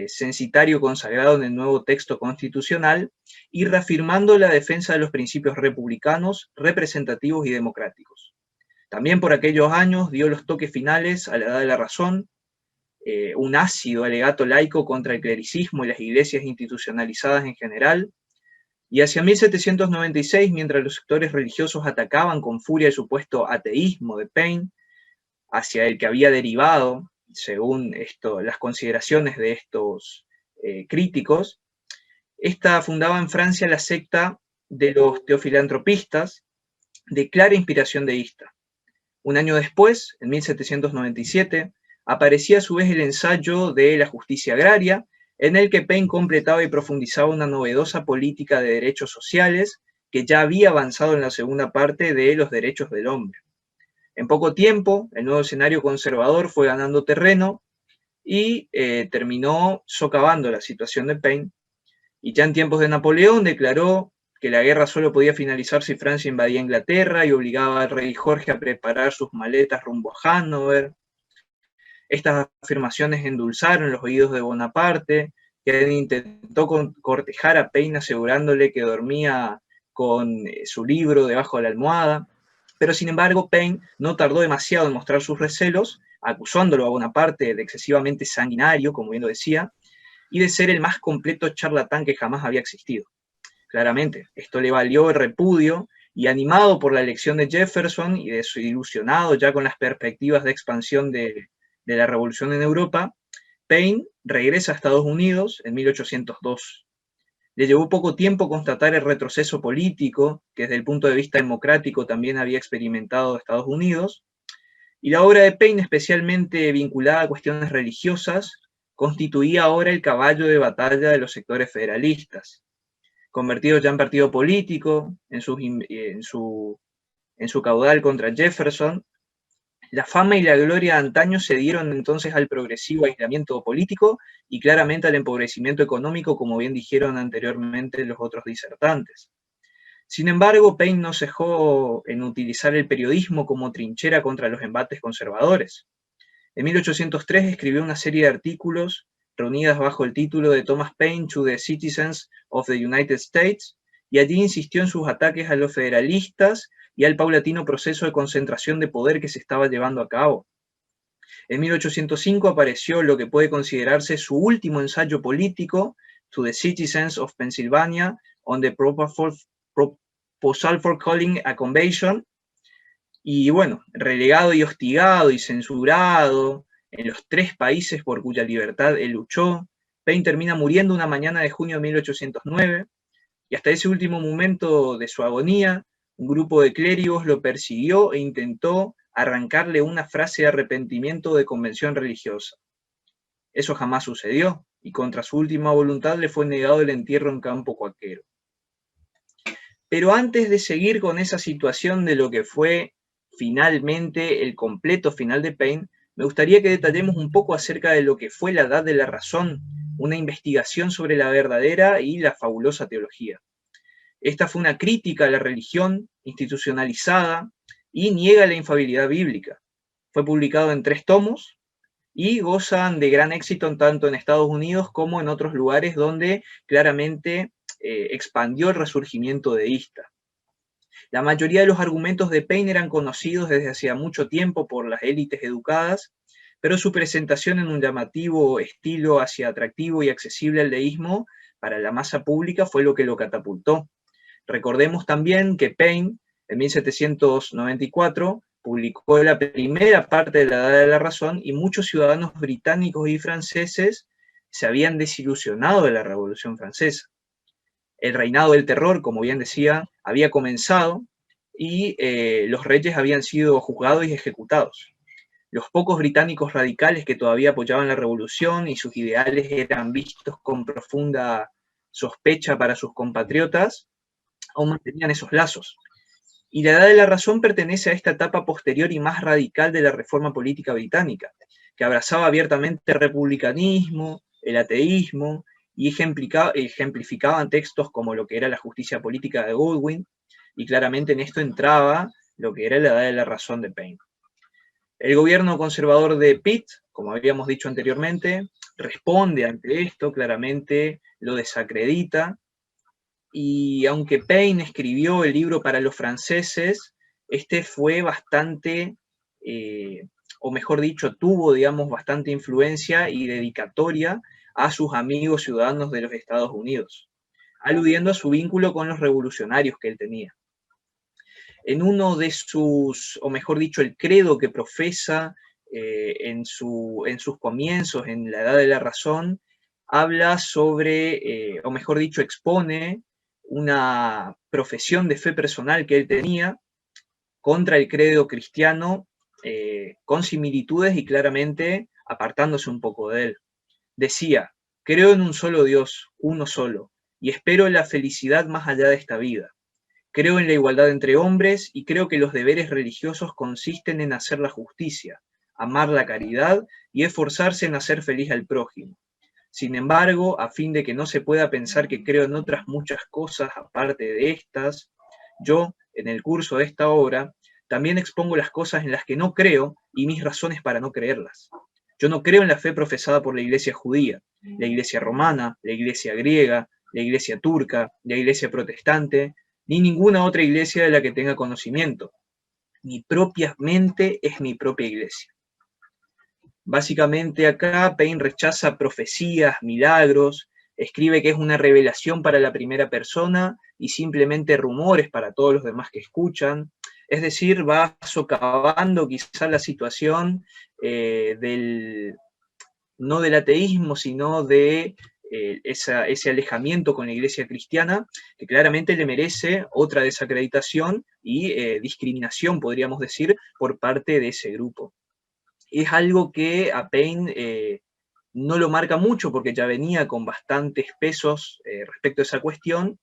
censitario consagrado en el nuevo texto constitucional y reafirmando la defensa de los principios republicanos, representativos y democráticos. También por aquellos años dio los toques finales a La Edad de la Razón, un ácido alegato laico contra el clericismo y las iglesias institucionalizadas en general, y hacia 1796, mientras los sectores religiosos atacaban con furia el supuesto ateísmo de Paine, hacia el que había derivado, según las consideraciones de estos críticos, esta fundaba en Francia la secta de los teofilantropistas, de clara inspiración deísta. Un año después, en 1797, aparecía a su vez el ensayo de La Justicia Agraria, en el que Paine completaba y profundizaba una novedosa política de derechos sociales que ya había avanzado en la segunda parte de Los Derechos del Hombre. En poco tiempo, el nuevo escenario conservador fue ganando terreno y terminó socavando la situación de Paine, y ya en tiempos de Napoleón declaró que la guerra solo podía finalizar si Francia invadía Inglaterra y obligaba al rey Jorge a preparar sus maletas rumbo a Hannover. Estas afirmaciones endulzaron los oídos de Bonaparte, que intentó cortejar a Paine asegurándole que dormía con su libro debajo de la almohada, pero sin embargo Paine no tardó demasiado en mostrar sus recelos, acusándolo a Bonaparte de excesivamente sanguinario, como bien lo decía, y de ser el más completo charlatán que jamás había existido. Claramente, esto le valió el repudio, y animado por la elección de Jefferson y desilusionado ya con las perspectivas de expansión de la revolución en Europa, Paine regresa a Estados Unidos en 1802. Le llevó poco tiempo constatar el retroceso político que desde el punto de vista democrático también había experimentado Estados Unidos, y la obra de Paine, especialmente vinculada a cuestiones religiosas, constituía ahora el caballo de batalla de los sectores federalistas. Convertido ya en partido político, en su caudal contra Jefferson, la fama y la gloria de antaño se dieron entonces al progresivo aislamiento político y claramente al empobrecimiento económico, como bien dijeron anteriormente los otros disertantes. Sin embargo, Paine no cejó en utilizar el periodismo como trinchera contra los embates conservadores. En 1803 escribió una serie de artículos reunidas bajo el título de Thomas Paine to the Citizens of the United States, y allí insistió en sus ataques a los federalistas y al paulatino proceso de concentración de poder que se estaba llevando a cabo. En 1805 apareció lo que puede considerarse su último ensayo político, To the Citizens of Pennsylvania on the Proposal for Calling a Convention, y bueno, relegado y hostigado y censurado en los 3 países por cuya libertad él luchó, Paine termina muriendo una mañana de junio de 1809, y hasta ese último momento de su agonía, un grupo de clérigos lo persiguió e intentó arrancarle una frase de arrepentimiento de convención religiosa. Eso jamás sucedió, y contra su última voluntad le fue negado el entierro en campo cuáquero. Pero antes de seguir con esa situación de lo que fue finalmente el completo final de Paine, me gustaría que detallemos un poco acerca de lo que fue la Edad de la Razón, una investigación sobre la verdadera y la fabulosa teología. Esta fue una crítica a la religión institucionalizada y niega la infalibilidad bíblica. Fue publicado en 3 tomos y gozan de gran éxito tanto en Estados Unidos como en otros lugares donde claramente expandió el resurgimiento deísta. La mayoría de los argumentos de Paine eran conocidos desde hacía mucho tiempo por las élites educadas, pero su presentación en un llamativo estilo hacia atractivo y accesible al deísmo para la masa pública fue lo que lo catapultó. Recordemos también que Paine, en 1794, publicó la primera parte de la Edad de la Razón y muchos ciudadanos británicos y franceses se habían desilusionado de la Revolución Francesa. El reinado del terror, como bien decía, había comenzado y los reyes habían sido juzgados y ejecutados. Los pocos británicos radicales que todavía apoyaban la revolución y sus ideales eran vistos con profunda sospecha para sus compatriotas, aún mantenían esos lazos. Y la Edad de la Razón pertenece a esta etapa posterior y más radical de la reforma política británica, que abrazaba abiertamente el republicanismo, el ateísmo, y ejemplificaban textos como lo que era la justicia política de Godwin, y claramente en esto entraba lo que era la Edad de la Razón de Paine. El gobierno conservador de Pitt, como habíamos dicho anteriormente, responde ante esto, claramente lo desacredita, y aunque Paine escribió el libro para los franceses, este fue bastante, o mejor dicho, tuvo, digamos, bastante influencia y dedicatoria a sus amigos ciudadanos de los Estados Unidos, aludiendo a su vínculo con los revolucionarios que él tenía. En uno de sus, o mejor dicho, el credo que profesa en sus comienzos, en la Edad de la Razón, habla sobre, o mejor dicho, expone una profesión de fe personal que él tenía contra el credo cristiano, con similitudes y claramente apartándose un poco de él. Decía: creo en un solo Dios, uno solo, y espero la felicidad más allá de esta vida. Creo en la igualdad entre hombres y creo que los deberes religiosos consisten en hacer la justicia, amar la caridad y esforzarse en hacer feliz al prójimo. Sin embargo, a fin de que no se pueda pensar que creo en otras muchas cosas aparte de estas, yo, en el curso de esta obra, también expongo las cosas en las que no creo y mis razones para no creerlas. Yo no creo en la fe profesada por la Iglesia judía, la Iglesia romana, la Iglesia griega, la Iglesia turca, la Iglesia protestante, ni ninguna otra iglesia de la que tenga conocimiento. Mi propia mente es mi propia iglesia. Básicamente acá Paine rechaza profecías, milagros, escribe que es una revelación para la primera persona y simplemente rumores para todos los demás que escuchan. Es decir, va socavando quizá la situación no del ateísmo, sino de ese alejamiento con la iglesia cristiana, que claramente le merece otra desacreditación y discriminación, podríamos decir, por parte de ese grupo. Es algo que a Paine no lo marca mucho porque ya venía con bastantes pesos respecto a esa cuestión,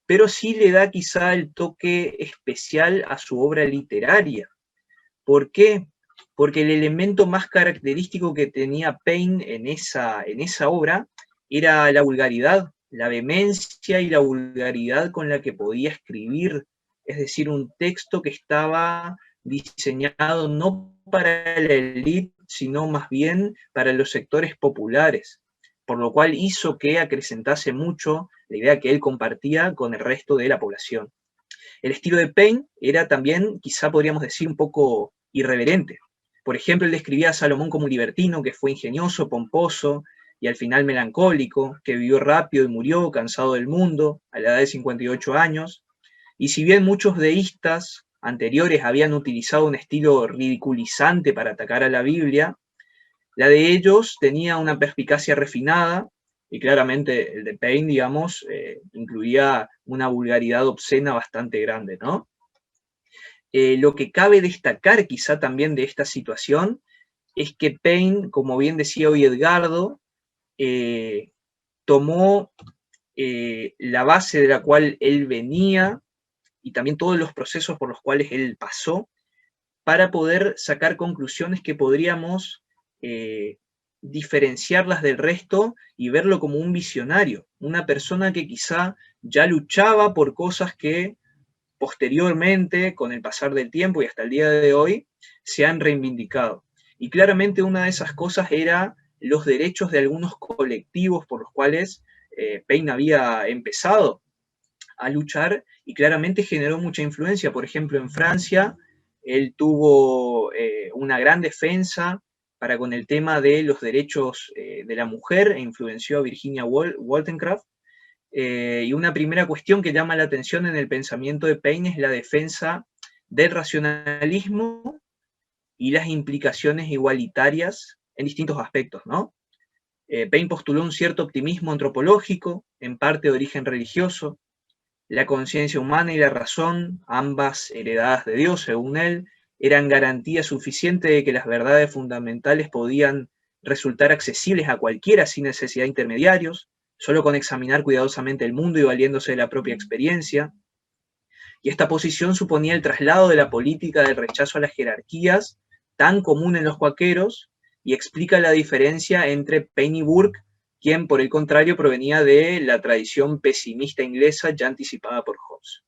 pero sí le da quizá el toque especial a su obra literaria. ¿Por qué? Porque el elemento más característico que tenía Paine en esa obra era la vulgaridad, la vehemencia y la vulgaridad con la que podía escribir, es decir, un texto que estaba diseñado no para la élite, sino más bien para los sectores populares, por lo cual hizo que acrecentase mucho la idea que él compartía con el resto de la población. El estilo de Paine era también, quizá podríamos decir, un poco irreverente. Por ejemplo, él describía a Salomón como un libertino que fue ingenioso, pomposo y al final melancólico, que vivió rápido y murió cansado del mundo a la edad de 58 años. Y si bien muchos deístas anteriores habían utilizado un estilo ridiculizante para atacar a la Biblia, la de ellos tenía una perspicacia refinada, y claramente el de Paine, digamos, incluía una vulgaridad obscena bastante grande, ¿no? Lo que cabe destacar quizá también de esta situación es que Paine, como bien decía hoy Edgardo, tomó la base de la cual él venía y también todos los procesos por los cuales él pasó para poder sacar conclusiones que podríamos diferenciarlas del resto y verlo como un visionario, una persona que quizá ya luchaba por cosas que posteriormente, con el pasar del tiempo y hasta el día de hoy, se han reivindicado. Y claramente una de esas cosas era los derechos de algunos colectivos por los cuales Paine había empezado a luchar y claramente generó mucha influencia. Por ejemplo, en Francia, él tuvo una gran defensa para con el tema de los derechos de la mujer e influenció a Virginia Wollstonecraft. Y una primera cuestión que llama la atención en el pensamiento de Paine es la defensa del racionalismo y las implicaciones igualitarias en distintos aspectos, ¿no? Paine postuló un cierto optimismo antropológico, en parte de origen religioso, la conciencia humana y la razón, ambas heredadas de Dios, según él, eran garantía suficiente de que las verdades fundamentales podían resultar accesibles a cualquiera sin necesidad de intermediarios, solo con examinar cuidadosamente el mundo y valiéndose de la propia experiencia. Y esta posición suponía el traslado de la política del rechazo a las jerarquías, tan común en los cuáqueros, y explica la diferencia entre Paine y Burke, quien por el contrario provenía de la tradición pesimista inglesa ya anticipada por Hobbes.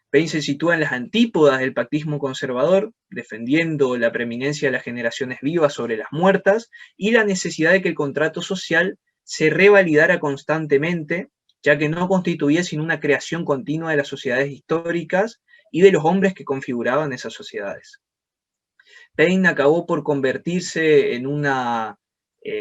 Paine se sitúa en las antípodas del pactismo conservador, defendiendo la preeminencia de las generaciones vivas sobre las muertas y la necesidad de que el contrato social se revalidara constantemente, ya que no constituía sino una creación continua de las sociedades históricas y de los hombres que configuraban esas sociedades. Paine acabó por convertirse en una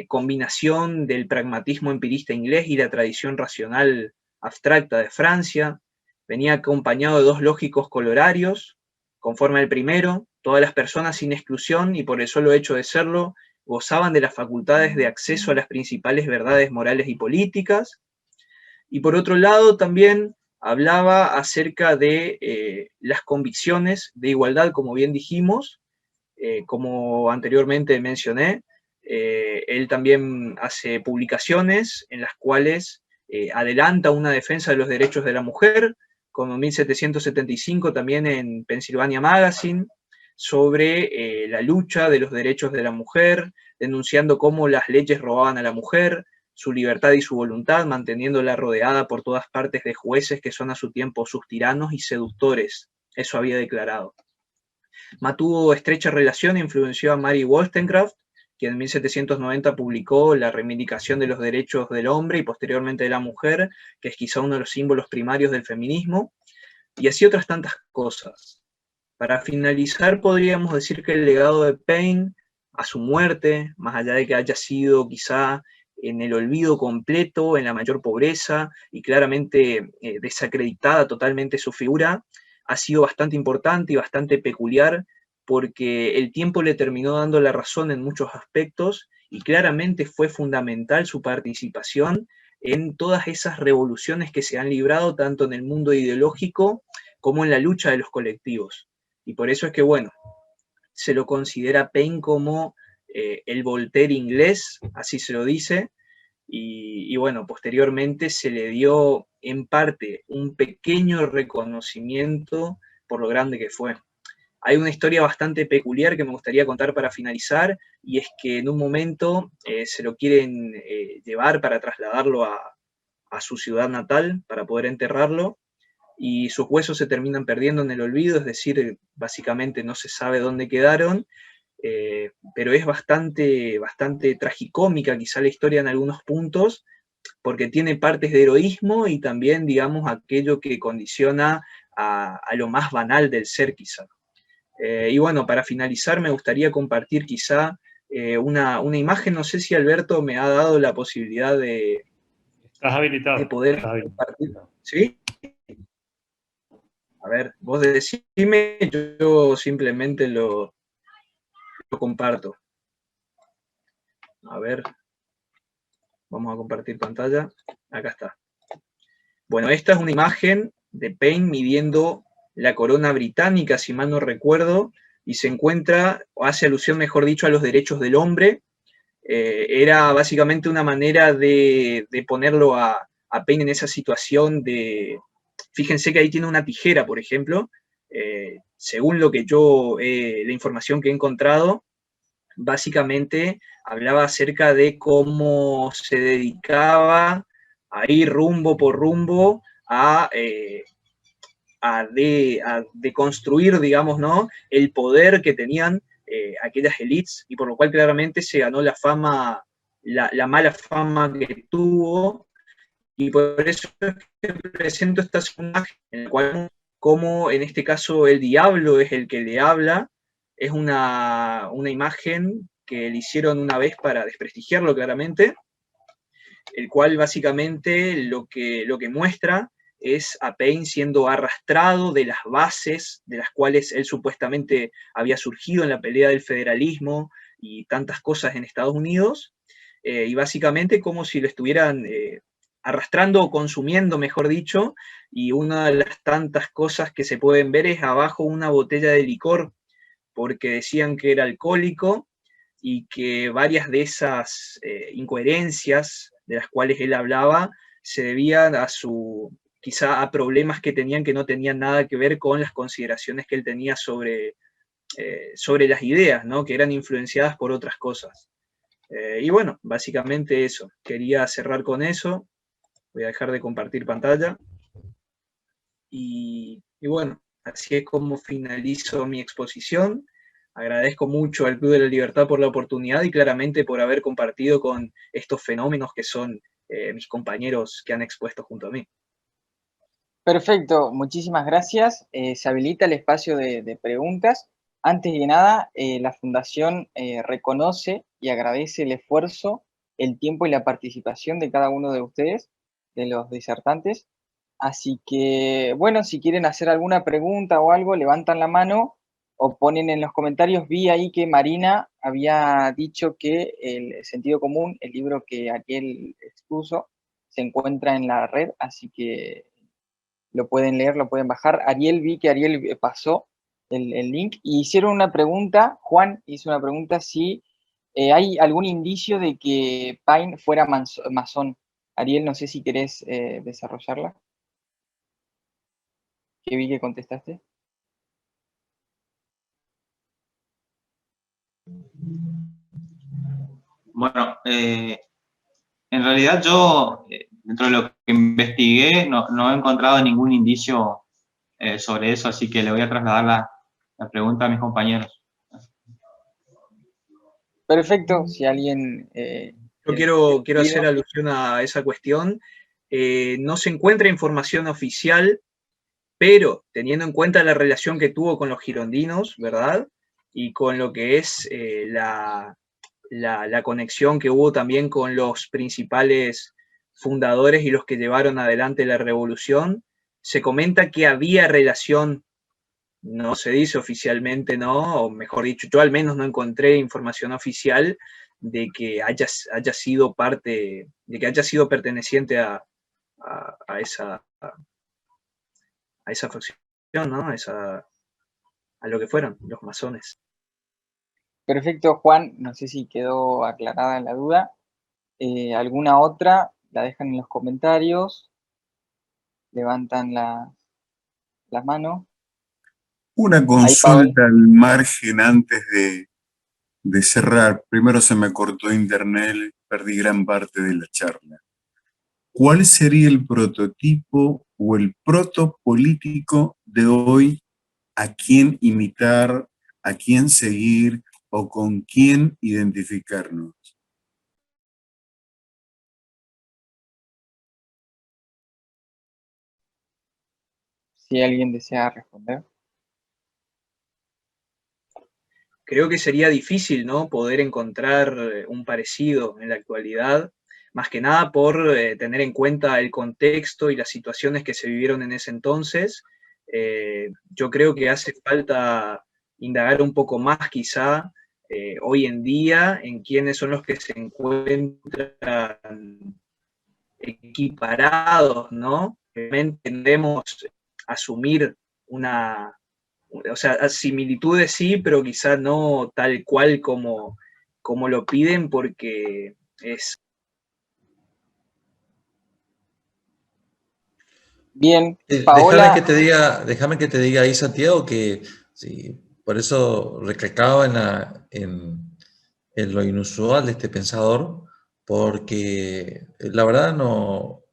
combinación del pragmatismo empirista inglés y la tradición racional abstracta de Francia. Venía acompañado de dos lógicos colorarios, conforme al primero, todas las personas sin exclusión y por el solo hecho de serlo, gozaban de las facultades de acceso a las principales verdades morales y políticas. Y por otro lado también hablaba acerca de las convicciones de igualdad, como bien dijimos, como anteriormente mencioné. Él también hace publicaciones en las cuales adelanta una defensa de los derechos de la mujer, como en 1775 también en Pennsylvania Magazine, sobre la lucha de los derechos de la mujer, denunciando cómo las leyes robaban a la mujer, su libertad y su voluntad, manteniéndola rodeada por todas partes de jueces que son a su tiempo sus tiranos y seductores. Eso había declarado. Mantuvo estrecha relación e influenció a Mary Wollstonecraft, quien en 1790 publicó La reivindicación de los derechos del hombre y posteriormente de la mujer, que es quizá uno de los símbolos primarios del feminismo, y así otras tantas cosas. Para finalizar, podríamos decir que el legado de Paine a su muerte, más allá de que haya sido quizá en el olvido completo, en la mayor pobreza y claramente desacreditada totalmente su figura, ha sido bastante importante y bastante peculiar porque el tiempo le terminó dando la razón en muchos aspectos y claramente fue fundamental su participación en todas esas revoluciones que se han librado tanto en el mundo ideológico como en la lucha de los colectivos. Y por eso es que, bueno, se lo considera Paine como el Voltaire inglés, así se lo dice, y bueno, posteriormente se le dio en parte un pequeño reconocimiento por lo grande que fue. Hay una historia bastante peculiar que me gustaría contar para finalizar, y es que en un momento se lo quieren llevar para trasladarlo a su ciudad natal, para poder enterrarlo, y sus huesos se terminan perdiendo en el olvido, es decir, básicamente no se sabe dónde quedaron, pero es bastante tragicómica quizá la historia en algunos puntos, porque tiene partes de heroísmo y también, digamos, aquello que condiciona a lo más banal del ser quizá. Y bueno, para finalizar me gustaría compartir quizá una imagen, no sé si Alberto me ha dado la posibilidad de poder Estás habilitado. compartir. ¿Sí? A ver, vos decime, yo simplemente lo comparto. A ver, vamos a compartir pantalla. Acá está. Bueno, esta es una imagen de Paine midiendo la corona británica, si mal no recuerdo, y se encuentra, o hace alusión, mejor dicho, a los derechos del hombre. Era básicamente una manera de ponerlo a Paine en esa situación de... Fíjense que ahí tiene una tijera, por ejemplo. Según lo que la información que he encontrado, básicamente hablaba acerca de cómo se dedicaba a ir rumbo por rumbo a deconstruir, digamos, ¿no?, el poder que tenían aquellas élites, y por lo cual claramente se ganó la fama, la mala fama que tuvo, y por eso es que presento esta imagen en la cual, como en este caso el diablo es el que le habla, es una imagen que le hicieron una vez para desprestigiarlo claramente, el cual básicamente lo que muestra es a Paine siendo arrastrado de las bases de las cuales él supuestamente había surgido en la pelea del federalismo y tantas cosas en Estados Unidos, y básicamente como si lo estuvieran arrastrando o consumiendo, mejor dicho, y una de las tantas cosas que se pueden ver es abajo una botella de licor, porque decían que era alcohólico, y que varias de esas incoherencias de las cuales él hablaba se debían quizá a problemas que tenían que no tenían nada que ver con las consideraciones que él tenía sobre las ideas, ¿no?, que eran influenciadas por otras cosas. Y bueno, básicamente eso. Quería cerrar con eso. Voy a dejar de compartir pantalla. Y bueno, así es como finalizo mi exposición. Agradezco mucho al Club de la Libertad por la oportunidad y claramente por haber compartido con estos fenómenos que son mis compañeros que han expuesto junto a mí. Perfecto, muchísimas gracias. Se habilita el espacio de preguntas. Antes que nada, la Fundación reconoce y agradece el esfuerzo, el tiempo y la participación de cada uno de ustedes, de los disertantes. Así que, bueno, si quieren hacer alguna pregunta o algo, levantan la mano o ponen en los comentarios. Vi ahí que Marina había dicho que el sentido común, el libro que Ariel expuso, se encuentra en la red, así que lo pueden leer, lo pueden bajar. Ariel, vi que Ariel pasó el link y hicieron una pregunta. Juan hizo una pregunta si hay algún indicio de que Paine fuera masón. Ariel, no sé si querés desarrollarla. Que vi que contestaste. Bueno, en realidad yo, dentro de lo que investigué, no he encontrado ningún indicio sobre eso, así que le voy a trasladar la pregunta a mis compañeros. Perfecto, si alguien... Yo quiero hacer alusión a esa cuestión. No se encuentra información oficial, pero teniendo en cuenta la relación que tuvo con los girondinos, ¿verdad?, y con lo que es la conexión que hubo también con los principales fundadores y los que llevaron adelante la revolución, se comenta que había relación. No se dice oficialmente, ¿no?, o mejor dicho, yo al menos no encontré información oficial de que haya sido parte, de que haya sido perteneciente a esa facción, ¿no?, a lo que fueron los masones. Perfecto, Juan. No sé si quedó aclarada la duda. ¿Alguna otra? La dejan en los comentarios, levantan la mano. Una Ahí, Paola. consulta al margen antes de cerrar. Primero se me cortó internet, perdí gran parte de la charla. ¿Cuál sería el prototipo o el protopolítico de hoy? ¿A quién imitar, a quién seguir o con quién identificarnos? Si alguien desea responder. Creo que sería difícil, ¿no?, poder encontrar un parecido en la actualidad, más que nada por tener en cuenta el contexto y las situaciones que se vivieron en ese entonces. Yo creo que hace falta indagar un poco más quizá hoy en día en quiénes son los que se encuentran equiparados, ¿no? Realmente tendemos a asumir una, o sea, similitudes sí, pero quizá no tal cual como lo piden, porque es... Bien, Déjame Paola. déjame que te diga ahí, Santiago, que sí, por eso recalcaba en lo inusual de este pensador, porque la verdad no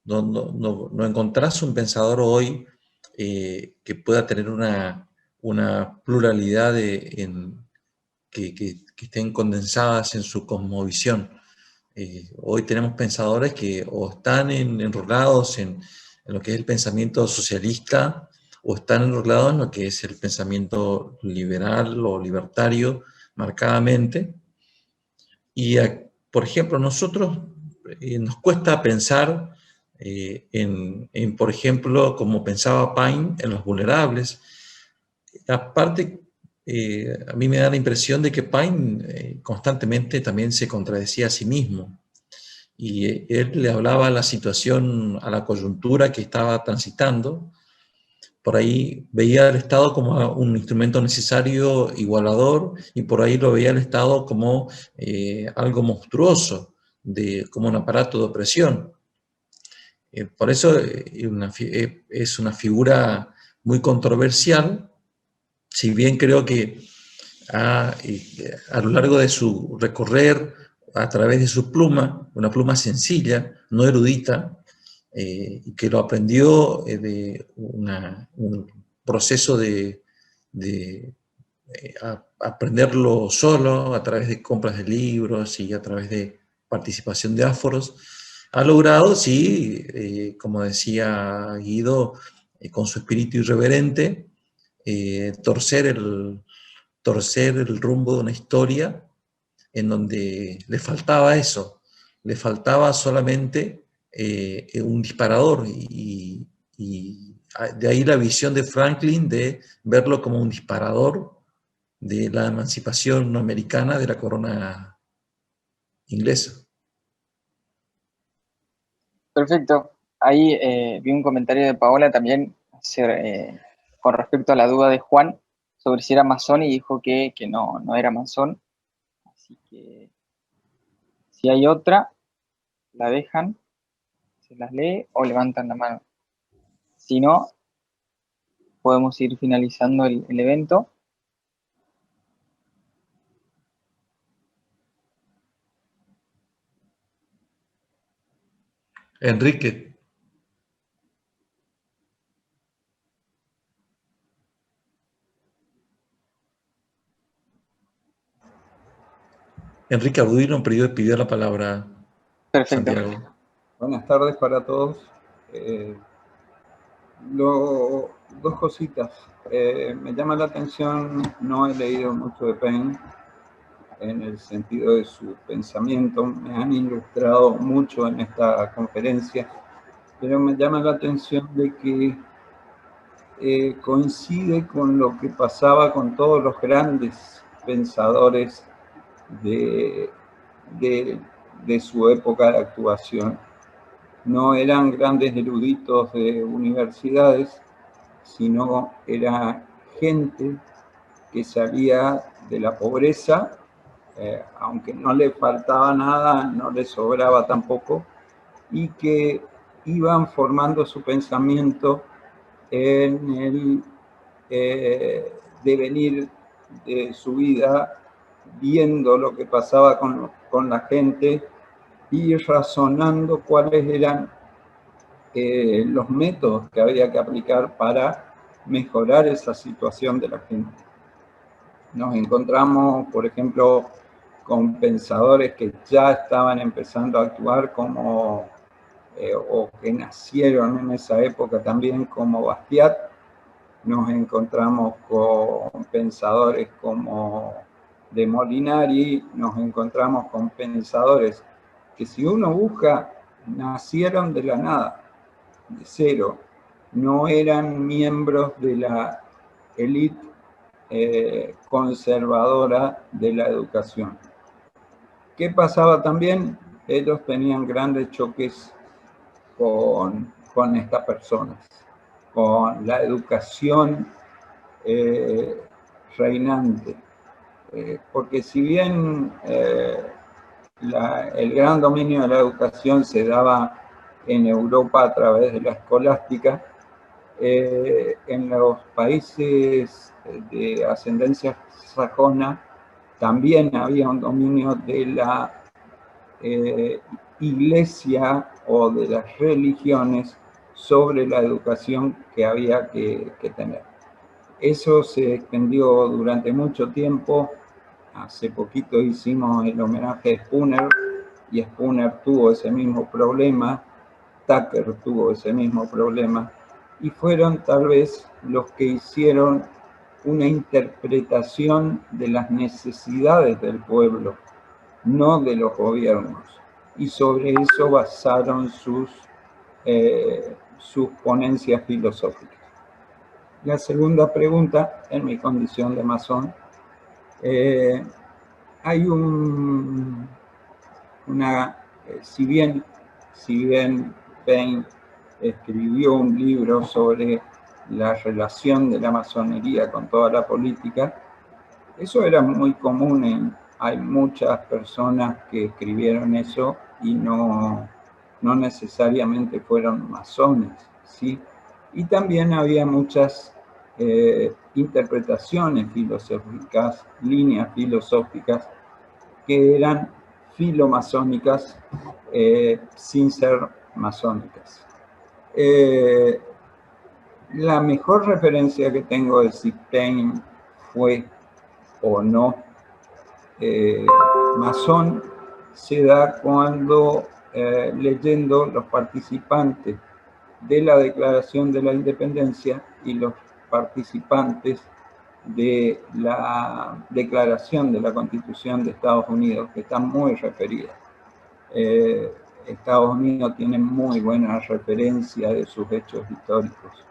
encontrás un pensador hoy que pueda tener una pluralidad que estén condensadas en su cosmovisión. Hoy tenemos pensadores que o están enrolados en lo que es el pensamiento socialista o están enrolados en lo que es el pensamiento liberal o libertario marcadamente. Y, por ejemplo, nosotros nos cuesta pensar por ejemplo, como pensaba Paine en los vulnerables. Aparte, a mí me da la impresión de que Paine constantemente también se contradecía a sí mismo. Y él le hablaba a la situación, a la coyuntura que estaba transitando. Por ahí veía al Estado como un instrumento necesario, igualador, y por ahí lo veía al Estado como algo monstruoso, como un aparato de opresión. Por eso es una figura muy controversial, si bien creo que a lo largo de su recorrer, a través de su pluma, una pluma sencilla, no erudita, que lo aprendió de un proceso de aprenderlo solo, a través de compras de libros y a través de participación de áforos, ha logrado, sí, como decía Guido, con su espíritu irreverente, torcer el rumbo de una historia en donde le faltaba eso, le faltaba solamente un disparador y de ahí la visión de Franklin de verlo como un disparador de la emancipación americana de la corona inglesa. Perfecto. Ahí vi un comentario de Paola también con respecto a la duda de Juan sobre si era masón y dijo que no era masón. Así que si hay otra, la dejan, se las lee o levantan la mano. Si no, podemos ir finalizando el evento. Enrique. Enrique Abudino pidió la palabra. Perfecto. Santiago. Buenas tardes para todos. Dos cositas. Me llama la atención, no he leído mucho de Paine en el sentido de su pensamiento, me han ilustrado mucho en esta conferencia, pero me llama la atención de que coincide con lo que pasaba con todos los grandes pensadores de su época de actuación. No eran grandes eruditos de universidades, sino era gente que salía de la pobreza, aunque no le faltaba nada, no le sobraba tampoco, y que iban formando su pensamiento en el devenir de su vida, viendo lo que pasaba con la gente y razonando cuáles eran los métodos que había que aplicar para mejorar esa situación de la gente. Nos encontramos, por ejemplo, con pensadores que ya estaban empezando a actuar como, o que nacieron en esa época también, como Bastiat. Nos encontramos con pensadores como de Molinari, nos encontramos con pensadores que, si uno busca, nacieron de la nada, de cero, no eran miembros de la élite conservadora de la educación. ¿Qué pasaba también? Ellos tenían grandes choques con estas personas, con la educación reinante. Porque si bien el gran dominio de la educación se daba en Europa a través de la escolástica, en los países de ascendencia sajona también había un dominio de la iglesia o de las religiones sobre la educación que había que tener. Eso se extendió durante mucho tiempo. Hace poquito hicimos el homenaje a Spooner, y Spooner tuvo ese mismo problema, Tucker tuvo ese mismo problema, y fueron tal vez los que hicieron una interpretación de las necesidades del pueblo, no de los gobiernos, y sobre eso basaron sus ponencias filosóficas. La segunda pregunta, en mi condición de masón, hay si bien Paine escribió un libro sobre la relación de la masonería con toda la política, eso era muy común. Hay muchas personas que escribieron eso y no necesariamente fueron masones, ¿sí? Y también había muchas interpretaciones filosóficas, líneas filosóficas que eran filomasónicas sin ser masónicas. La mejor referencia que tengo de si Paine fue o no masón se da cuando, leyendo los participantes de la Declaración de la Independencia y los participantes de la Declaración de la Constitución de Estados Unidos, que están muy referidas. Estados Unidos tiene muy buena referencia de sus hechos históricos.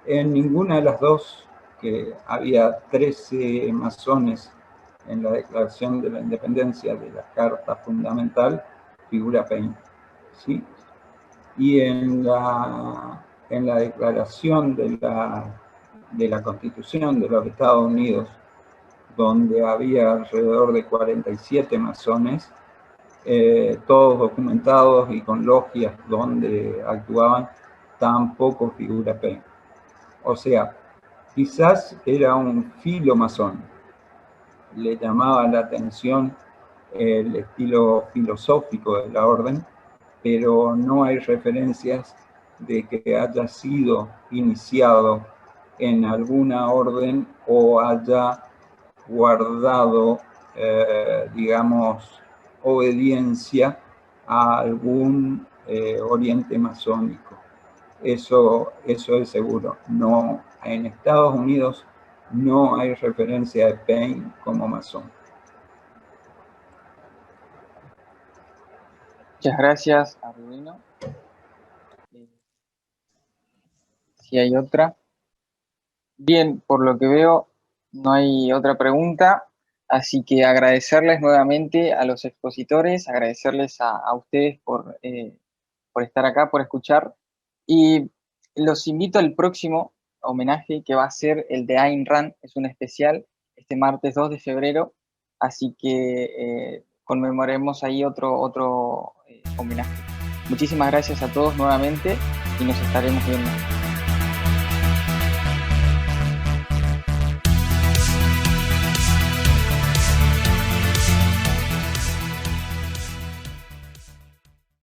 En ninguna de las dos, que había 13 masones en la Declaración de la Independencia de la Carta Fundamental, figura Paine, ¿sí? Y en la Declaración de la Constitución de los Estados Unidos, donde había alrededor de 47 masones, todos documentados y con logias donde actuaban, tampoco figura Paine. O sea, quizás era un filomasón, le llamaba la atención el estilo filosófico de la orden, pero no hay referencias de que haya sido iniciado en alguna orden o haya guardado, digamos, obediencia a algún oriente masónico. Eso es seguro. No, en Estados Unidos no hay referencia de Paine como masón. Muchas gracias, Arduino. Si hay otra. Bien, por lo que veo, no hay otra pregunta, así que agradecerles nuevamente a los expositores, agradecerles a ustedes por estar acá, por escuchar, y los invito al próximo homenaje, que va a ser el de Ayn Rand. Es un especial, este martes 2 de febrero, así que conmemoremos ahí otro homenaje. Muchísimas gracias a todos nuevamente y nos estaremos viendo.